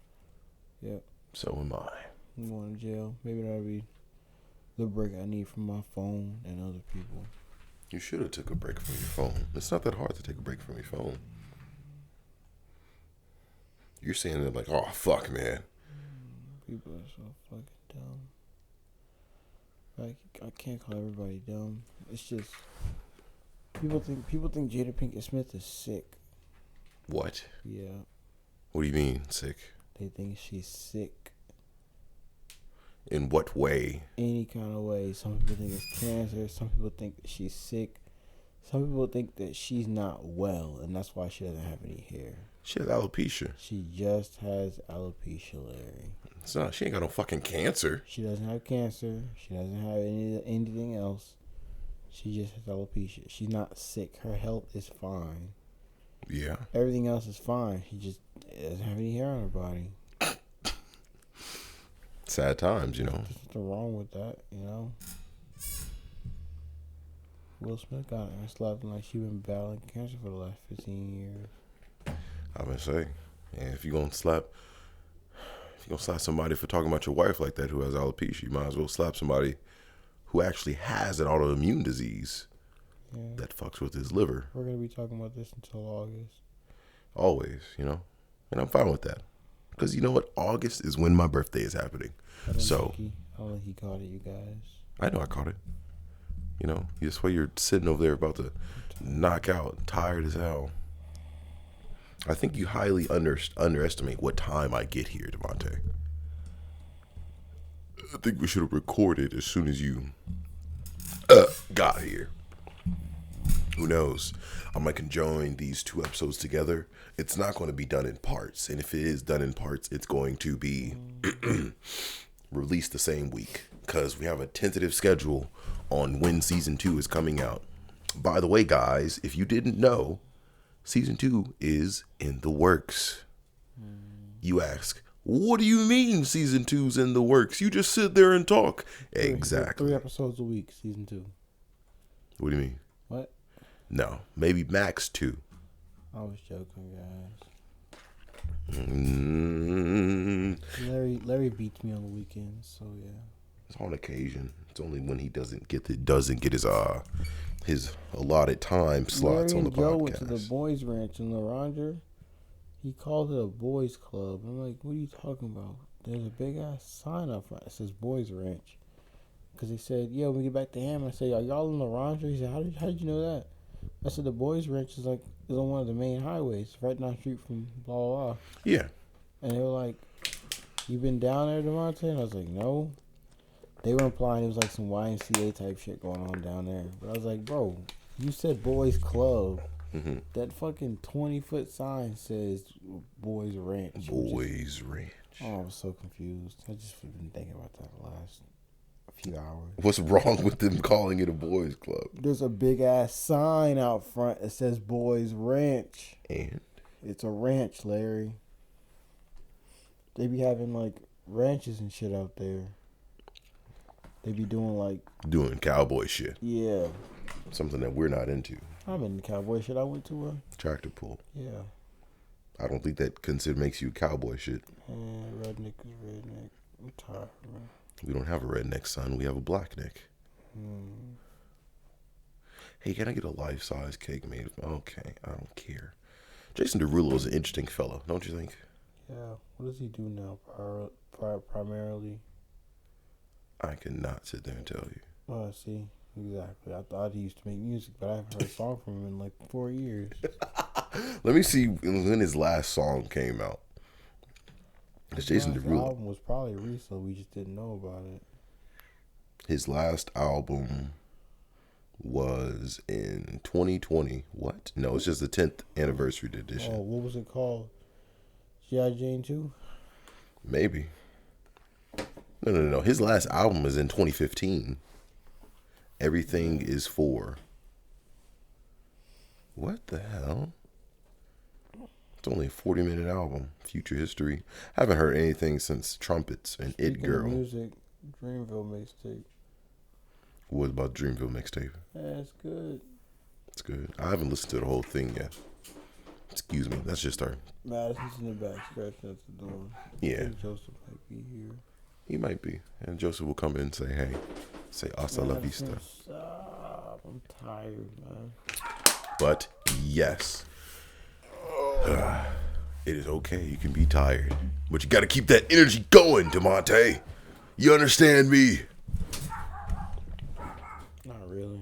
Yep. So am I. I'm going to jail. Maybe that'll be the break I need from my phone and other people. You should have took a break from your phone. It's not that hard to take a break from your phone. You're saying that like, oh, fuck, man. People are so fucking dumb. Like, I can't call everybody dumb. It's just people think Jada Pinkett Smith is sick. What? Yeah. What do you mean, sick? They think she's sick. In what way? Any kind of way. Some people think it's cancer. Some people think that she's sick. Some people think that she's not well, and that's why she doesn't have any hair. She has alopecia. She just has alopecia, Larry. It's not. She ain't got no fucking cancer. She doesn't have cancer. She doesn't have anything else. She just has alopecia. She's not sick. Her health is fine. Yeah. Everything else is fine. She just doesn't have any hair on her body. Sad times, you know. There's nothing wrong with that, you know. Will Smith got her slapped like she been battling cancer for the last 15 years. I'm gonna say, yeah, if you gonna slap somebody for talking about your wife like that who has alopecia, you might as well slap somebody who actually has an autoimmune disease that fucks with his liver. We're gonna be talking about this until August. Always, you know, and I'm fine with that because you know what? August is when my birthday is happening. I don't So think he caught it, you guys. I know I caught it. You know, that's why you're sitting over there about to knock out, tired as hell. I think you highly underestimate what time I get here, Devontae. I think we should have recorded as soon as you got here. Who knows? I might conjoin these two episodes together. It's not going to be done in parts. And if it is done in parts, it's going to be released the same week. Because we have a tentative schedule on when season 2 is coming out. By the way, guys, if you didn't know, season 2 is in the works. You ask, what do you mean season 2's in the works? You just sit there and talk. Exactly. 3 episodes a week, season 2. What do you mean? What? No, maybe max 2. I was joking, guys. Larry beats me on the weekends, so yeah. It's on occasion. It's only when he doesn't get his allotted time slots Larry on the and Joe podcast. went to the boys' ranch in LaRondre. He called it a boys' club. I'm like, what are you talking about? There's a big ass sign up front. It says boys' ranch. Because he said, yeah, when we get back to him, I said, are y'all in LaRondre? He said, how did you know that? I said, the boys' ranch is on one of the main highways, right down the street from blah, blah, blah. Yeah. And they were like, you been down there, Devontae? And I was like, no. They were implying it was like some YMCA type shit going on down there. But I was like, bro, you said boys club. Mm-hmm. That fucking 20-foot sign says boys ranch. Boys ranch. Oh, I was so confused. I just been thinking about that the last few hours. What's wrong with them calling it a boys club? There's a big ass sign out front that says boys ranch. And? It's a ranch, Larry. They be having like ranches and shit out there. They be doing cowboy shit. Yeah. Something that we're not into. I'm in the cowboy shit. I went to a Tractor pull. Yeah. I don't think that makes you cowboy shit. Redneck is redneck. I'm tired, man. We don't have a redneck son. We have a blackneck. Hey, can I get a life-size cake made? Okay, I don't care. Jason Derulo is an interesting fellow, don't you think? Yeah. What does he do now? Primarily. I cannot sit there and tell you. Oh, see. Exactly. I thought he used to make music, but I haven't heard a song from him in like 4 years. Let me see when his last song came out. It's Jason Derulo. His album was probably recent. We just didn't know about it. His last album was in 2020. What? No, it's just the 10th anniversary edition. Oh, what was it called? G.I. Jane 2? Maybe. No. His last album is in 2015. Everything is for. What the hell? It's only a 40-minute album. Future History. I haven't heard anything since Trumpets and It Girl. Music, Dreamville mixtape. What about Dreamville mixtape? Yeah, it's good. It's good. I haven't listened to the whole thing yet. Excuse me. That's just our. Madison's in the back, scratching at the door. Yeah. Joseph might be here. He might be. And Joseph will come in and say, hey. Say hasta la vista. Stop. I'm tired, man. But yes. It is okay. You can be tired. But you got to keep that energy going, DeMonte. You understand me? Not really.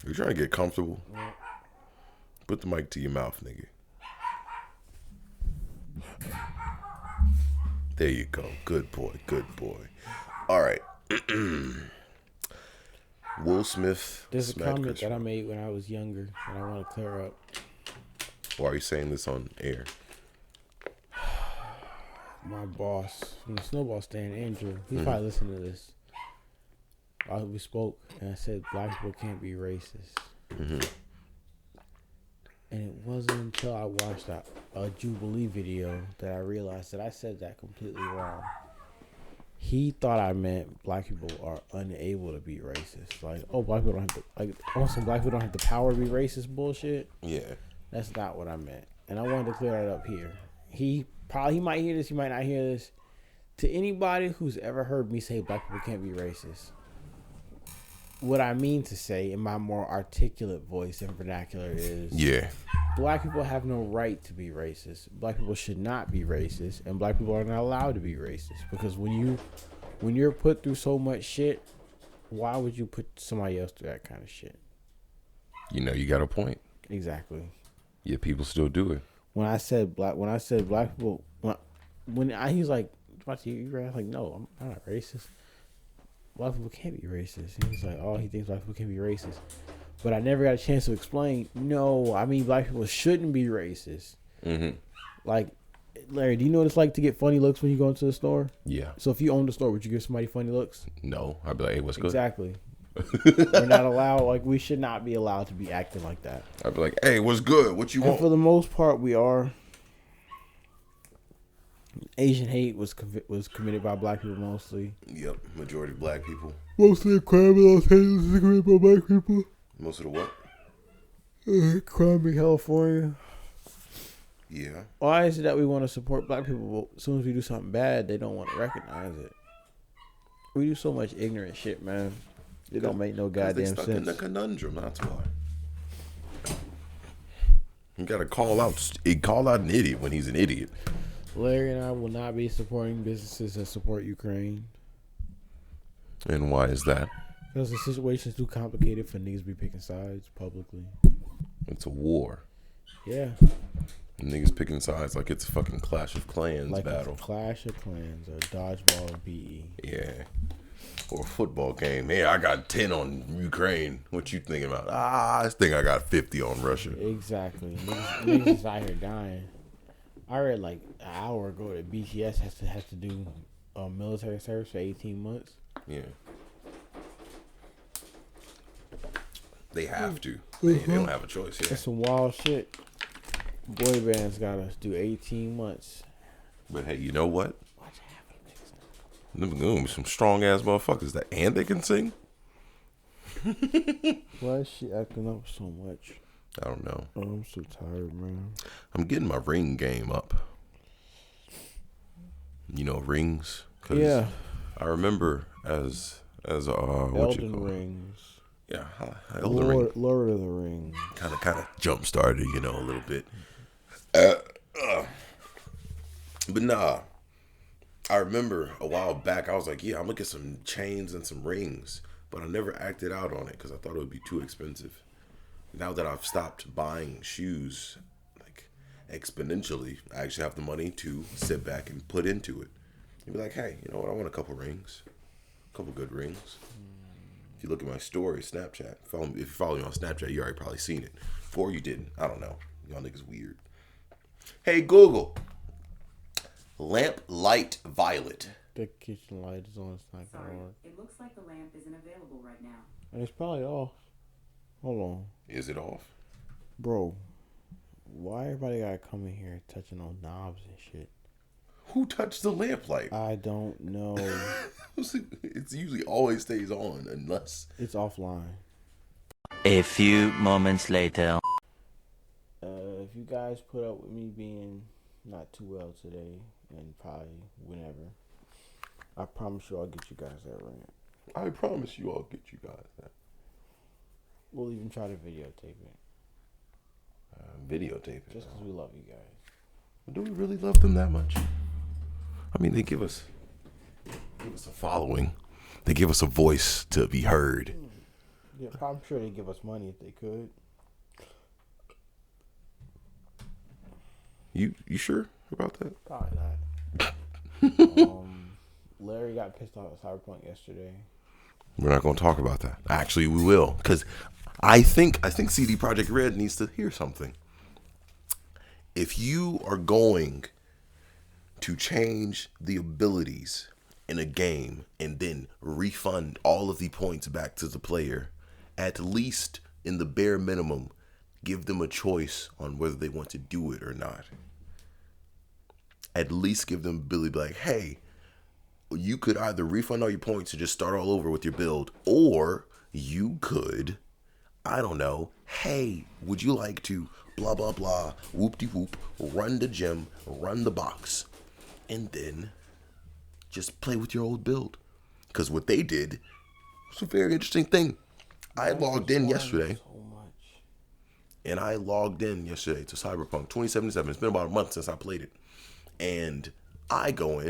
You're trying to get comfortable? Yeah. Put the mic to your mouth, nigga. There you go. Good boy. Good boy. All right. Will Smith. There's a comment that I made when I was younger that I want to clear up. Why are you saying this on air? My boss from the Snowball Stand, Andrew, he's probably listening to this. We spoke, and I said black people can't be racist. And it wasn't until I watched a Jubilee video that I realized that I said that completely wrong. He thought I meant black people are unable to be racist. Like, oh, black people don't have to, like, also black people don't have the power to be racist bullshit. Yeah. That's not what I meant. And I wanted to clear that up here. He might hear this, he might not hear this. To anybody who's ever heard me say black people can't be racist, what I mean to say in my more articulate voice and vernacular is, Yeah. black people have no right to be racist. Black people should not be racist, and black people are not allowed to be racist. Because when you're put through so much shit, why would you put somebody else through that kind of shit? You know, you got a point. Exactly. Yeah, people still do it. When I said black people, he's like, you racist? Like, no, I'm not racist. Black people can't be racist. And he's like, oh, he thinks black people can be racist. But I never got a chance to explain, no, I mean, black people shouldn't be racist. Like, Larry, do you know what it's like to get funny looks when you go into the store? Yeah. So if you own the store, would you give somebody funny looks? No. I'd be like, hey, what's good? Exactly. We're not allowed, like, we should not be allowed to be acting like that. I'd be like, hey, what's good? What you And want? for the most part, we are. Asian hate was committed by black people mostly. Yep, majority black people. Most of the crime in Los Angeles is committed by black people. Most of the what? Crime in California. Yeah. Why is it that we want to support black people, but as soon as we do something bad, they don't want to recognize it? We do so much ignorant shit, man. It don't make no goddamn stuck sense. in the conundrum, that's why. You gotta call out an idiot when he's an idiot. Larry and I will not be supporting businesses that support Ukraine. And why is that? Because the situation's too complicated for niggas to be picking sides publicly. It's a war. Yeah. Niggas picking sides like it's a fucking Clash of Clans Like battle. a Clash of Clans or dodgeball BE. Yeah. Or a football game. Hey, I got 10 on Ukraine. What you thinking about? I think I got 50 on Russia. Exactly. Niggas is out here dying. I read like an hour ago that BTS has to do military service for 18 months. Yeah. They have to. They don't have a choice. Yeah. That's some wild shit. Boy bands gotta do 18 months. But hey, you know what? Them gonna be some strong ass motherfuckers and they can sing. Why is she acting up so much? I don't know. Oh, I'm so tired, man. I'm getting my ring game up. You know, rings. Yeah. I remember as what you Elden call Rings. Yeah, Elden Ring. Lord of the Rings. Kind of jump started, a little bit. But nah, I remember a while back I was like, yeah, I'm gonna get some chains and some rings, but I never acted out on it because I thought it would be too expensive. Now that I've stopped buying shoes like exponentially, I actually have the money to sit back and put into it. You'd be like, hey, you know what? I want a couple rings, a couple good rings. If you look at my story, Snapchat, if you follow me on Snapchat, you already probably seen it. Or you didn't. I don't know. Y'all niggas weird. Hey, Google. Lamp light violet. The kitchen light is on. It's not gonna Sorry, work. it looks like the lamp isn't available right now. And it's probably off. Hold on. Is it off? Bro, Why everybody gotta come in here touching on knobs and shit? Who touched the lamplight? I don't know. It's usually always stays on unless It's offline. A few moments later. If you guys put up with me being not too well today, and probably whenever, I promise you I'll get you guys that rant. I promise you I'll get you guys that. We'll even try to videotape it. Videotape it. Just because we love you guys. Do we really love them that much? I mean, they give us a following. They give us a voice to be heard. Yeah, I'm sure they'd give us money if they could. You sure about that? Probably not. Larry got pissed off at Cyberpunk yesterday. We're not going to talk about that. Actually, we will, because I think CD Projekt RED needs to hear something. If you are going to change the abilities in a game and then refund all of the points back to the player, at least in the bare minimum, give them a choice on whether they want to do it or not. At least give them the ability to be like, hey, you could either refund all your points and just start all over with your build, or you could, I don't know, hey, would you like to blah, blah, blah, whoop-de-whoop, run the gym, run the box, and then just play with your old build. Because what they did was a very interesting thing. I logged in yesterday. And I logged in yesterday to Cyberpunk 2077. It's been about a month since I played it. And I go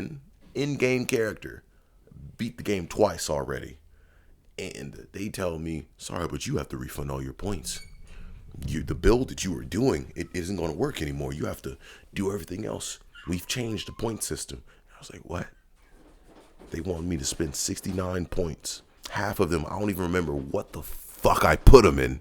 in-game character, beat the game twice already. And they tell me, sorry, but you have to refund all your points. The build that you were doing, it isn't going to work anymore. You have to do everything else. We've changed the point system. I was like, what? They wanted me to spend 69 points. Half of them, I don't even remember what the fuck I put them in.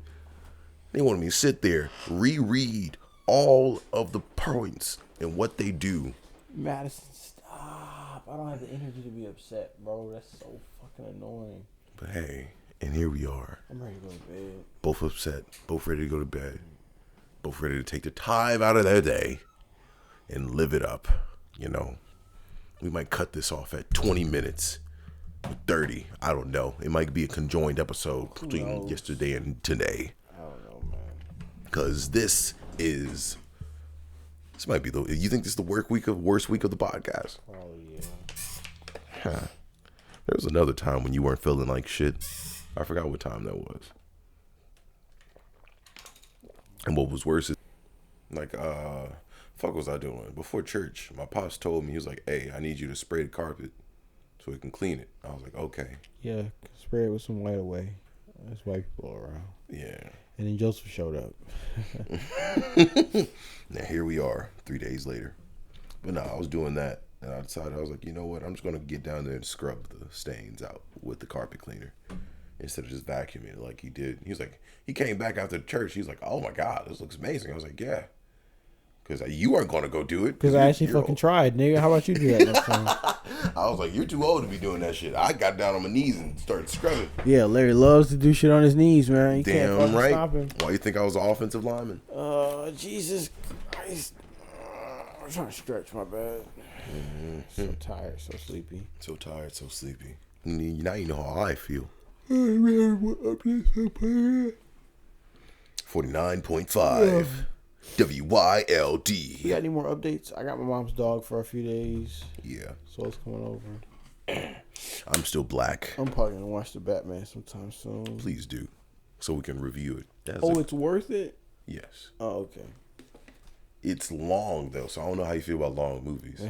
They wanted me to sit there, reread all of the points and what they do. Madison, stop. I don't have the energy to be upset, bro. That's so fucking annoying. But hey, and here we are. I'm ready to go to bed. Both upset, both ready to go to bed, both ready to take the time out of their day and live it up. You know, we might cut this off at 20 minutes, 30. I don't know. It might be a conjoined episode between yesterday and today. I don't know, man. Because this might be you think this is the worst week of the podcast? Oh, yeah. Huh. There was another time when you weren't feeling like shit. I forgot what time that was. And what was worse is, like, fuck was I doing? Before church, my pops told me, he was like, hey, I need you to spray the carpet so we can clean it. I was like, okay. Yeah, spray it with some white away. There's white people around. Yeah. And then Joseph showed up. Now here we are, 3 days later. But no, I was doing that. And I decided, I was like, you know what? I'm just going to get down there and scrub the stains out with the carpet cleaner instead of just vacuuming it like he did. He was like, he came back after the church. He was like, oh my God, this looks amazing. I was like, yeah. Because you weren't going to go do it. Because I actually fucking tried, nigga. How about you do that next time? I was like, you're too old to be doing that shit. I got down on my knees and started scrubbing. Yeah, Larry loves to do shit on his knees, man. You Damn can't fucking right. stop him. Why you think I was an offensive lineman? Jesus Christ. I'm trying to stretch my bad. So tired, so sleepy. So tired, so sleepy. Now you know how I feel. 49.5 WYLD. You got any more updates? I got my mom's dog for a few days. Yeah. So it's coming over. I'm still black. I'm probably going to watch the Batman sometime soon. Please do. So we can review it. It's worth it? Yes. Oh, okay. It's long, though, so I don't know how you feel about long movies.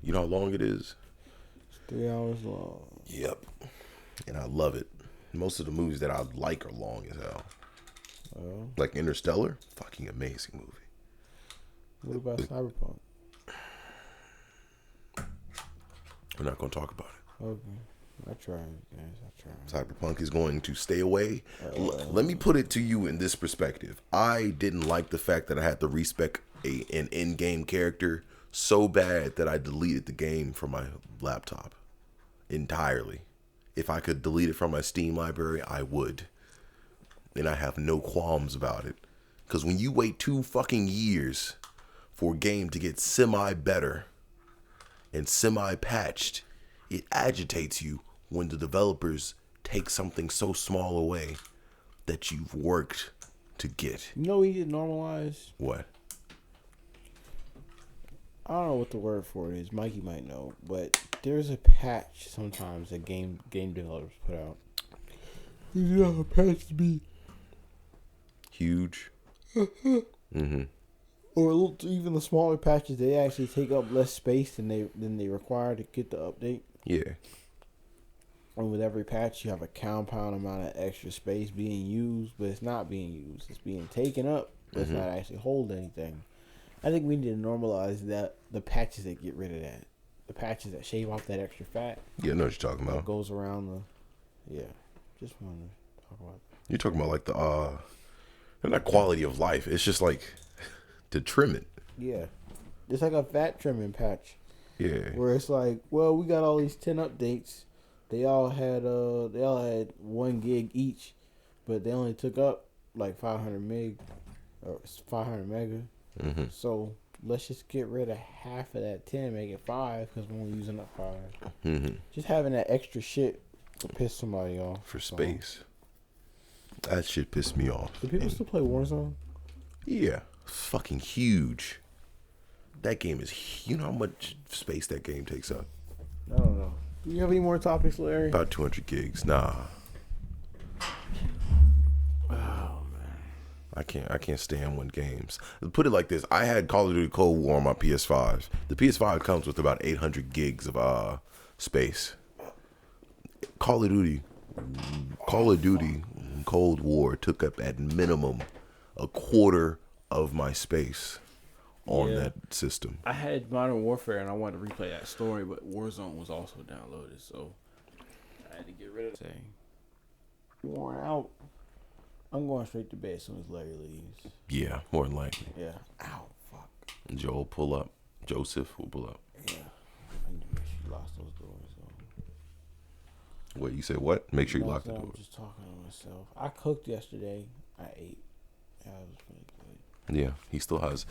You know how long it is? It's 3 hours long. Yep. And I love it. Most of the movies that I like are long as hell. Oh. Like Interstellar, fucking amazing movie. What about Cyberpunk? We're not going to talk about it. Okay. I tried, guys. I tried. Cyberpunk is going to stay away. Let me put it to you in this perspective. I didn't like the fact that I had to respec an in-game character so bad that I deleted the game from my laptop entirely. If I could delete it from my Steam library, I would. And I have no qualms about it. Because when you wait 2 fucking years for a game to get semi-better and semi-patched, it agitates you when the developers take something so small away that you've worked to get. You know, we need to normalize. What? I don't know what the word for it is. Mikey might know, but there's a patch sometimes that game developers put out. You know, a patch to be Huge. Mm-hmm. Or even the smaller patches, they actually take up less space than they require to get the update. Yeah. And with every patch, you have a compound amount of extra space being used, but it's not being used. It's being taken up, but it's not actually holding anything. I think we need to normalize that the patches that get rid of that, the patches that shave off that extra fat. Yeah, I know what you're talking about. Goes around the, just wanted to talk about that. You're talking about like the not quality of life. It's just like to trim it. Yeah, it's like a fat trimming patch. Yeah. Where it's like, well, we got all these 10 updates. They all had 1 gig each, but they only took up like 500 meg or 500 mega. Mm-hmm. So let's just get rid of half of that 10, make it 5 because we're only using up 5. Mm-hmm. Just having that extra shit to piss somebody off For space. That shit pissed me off. Do people still play Warzone? Yeah, fucking huge. That game is. You know how much space that game takes up? I don't know. Do you have any more topics, Larry? About 200 gigs. Nah. Oh man, I can't stand one games. Put it like this: I had Call of Duty Cold War on my PS5. The PS5 comes with about 800 gigs of space. Call of Duty Cold War took up at minimum a quarter of my space on that system. I had Modern Warfare and I wanted to replay that story, but Warzone was also downloaded, so I had to get rid of that. worn out. I'm going straight to bed as soon as Larry leaves. Yeah, more than likely. Yeah. Ow, fuck. Joe will pull up. Joseph will pull up. Yeah. I need to make sure you lost those doors, though. What, you say what? Make sure you No, lock the I'm door. just talking to myself. I cooked yesterday. I ate. Yeah, it was pretty good. Yeah, he still has.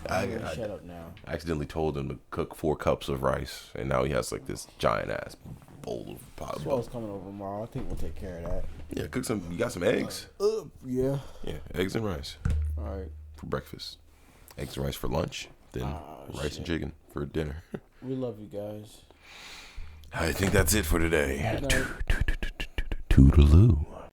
I'm gonna shut up now. I accidentally told him to cook 4 cups of rice, and now he has like this giant ass bowl of pot. Swell's coming over tomorrow. I think we'll take care of that. Yeah, cook some. You got some eggs? Yeah. Yeah, eggs and rice All right. for breakfast. Eggs and rice for lunch. Then rice and chicken for dinner. We love you guys. I think that's it for today. Good night. Toodaloo.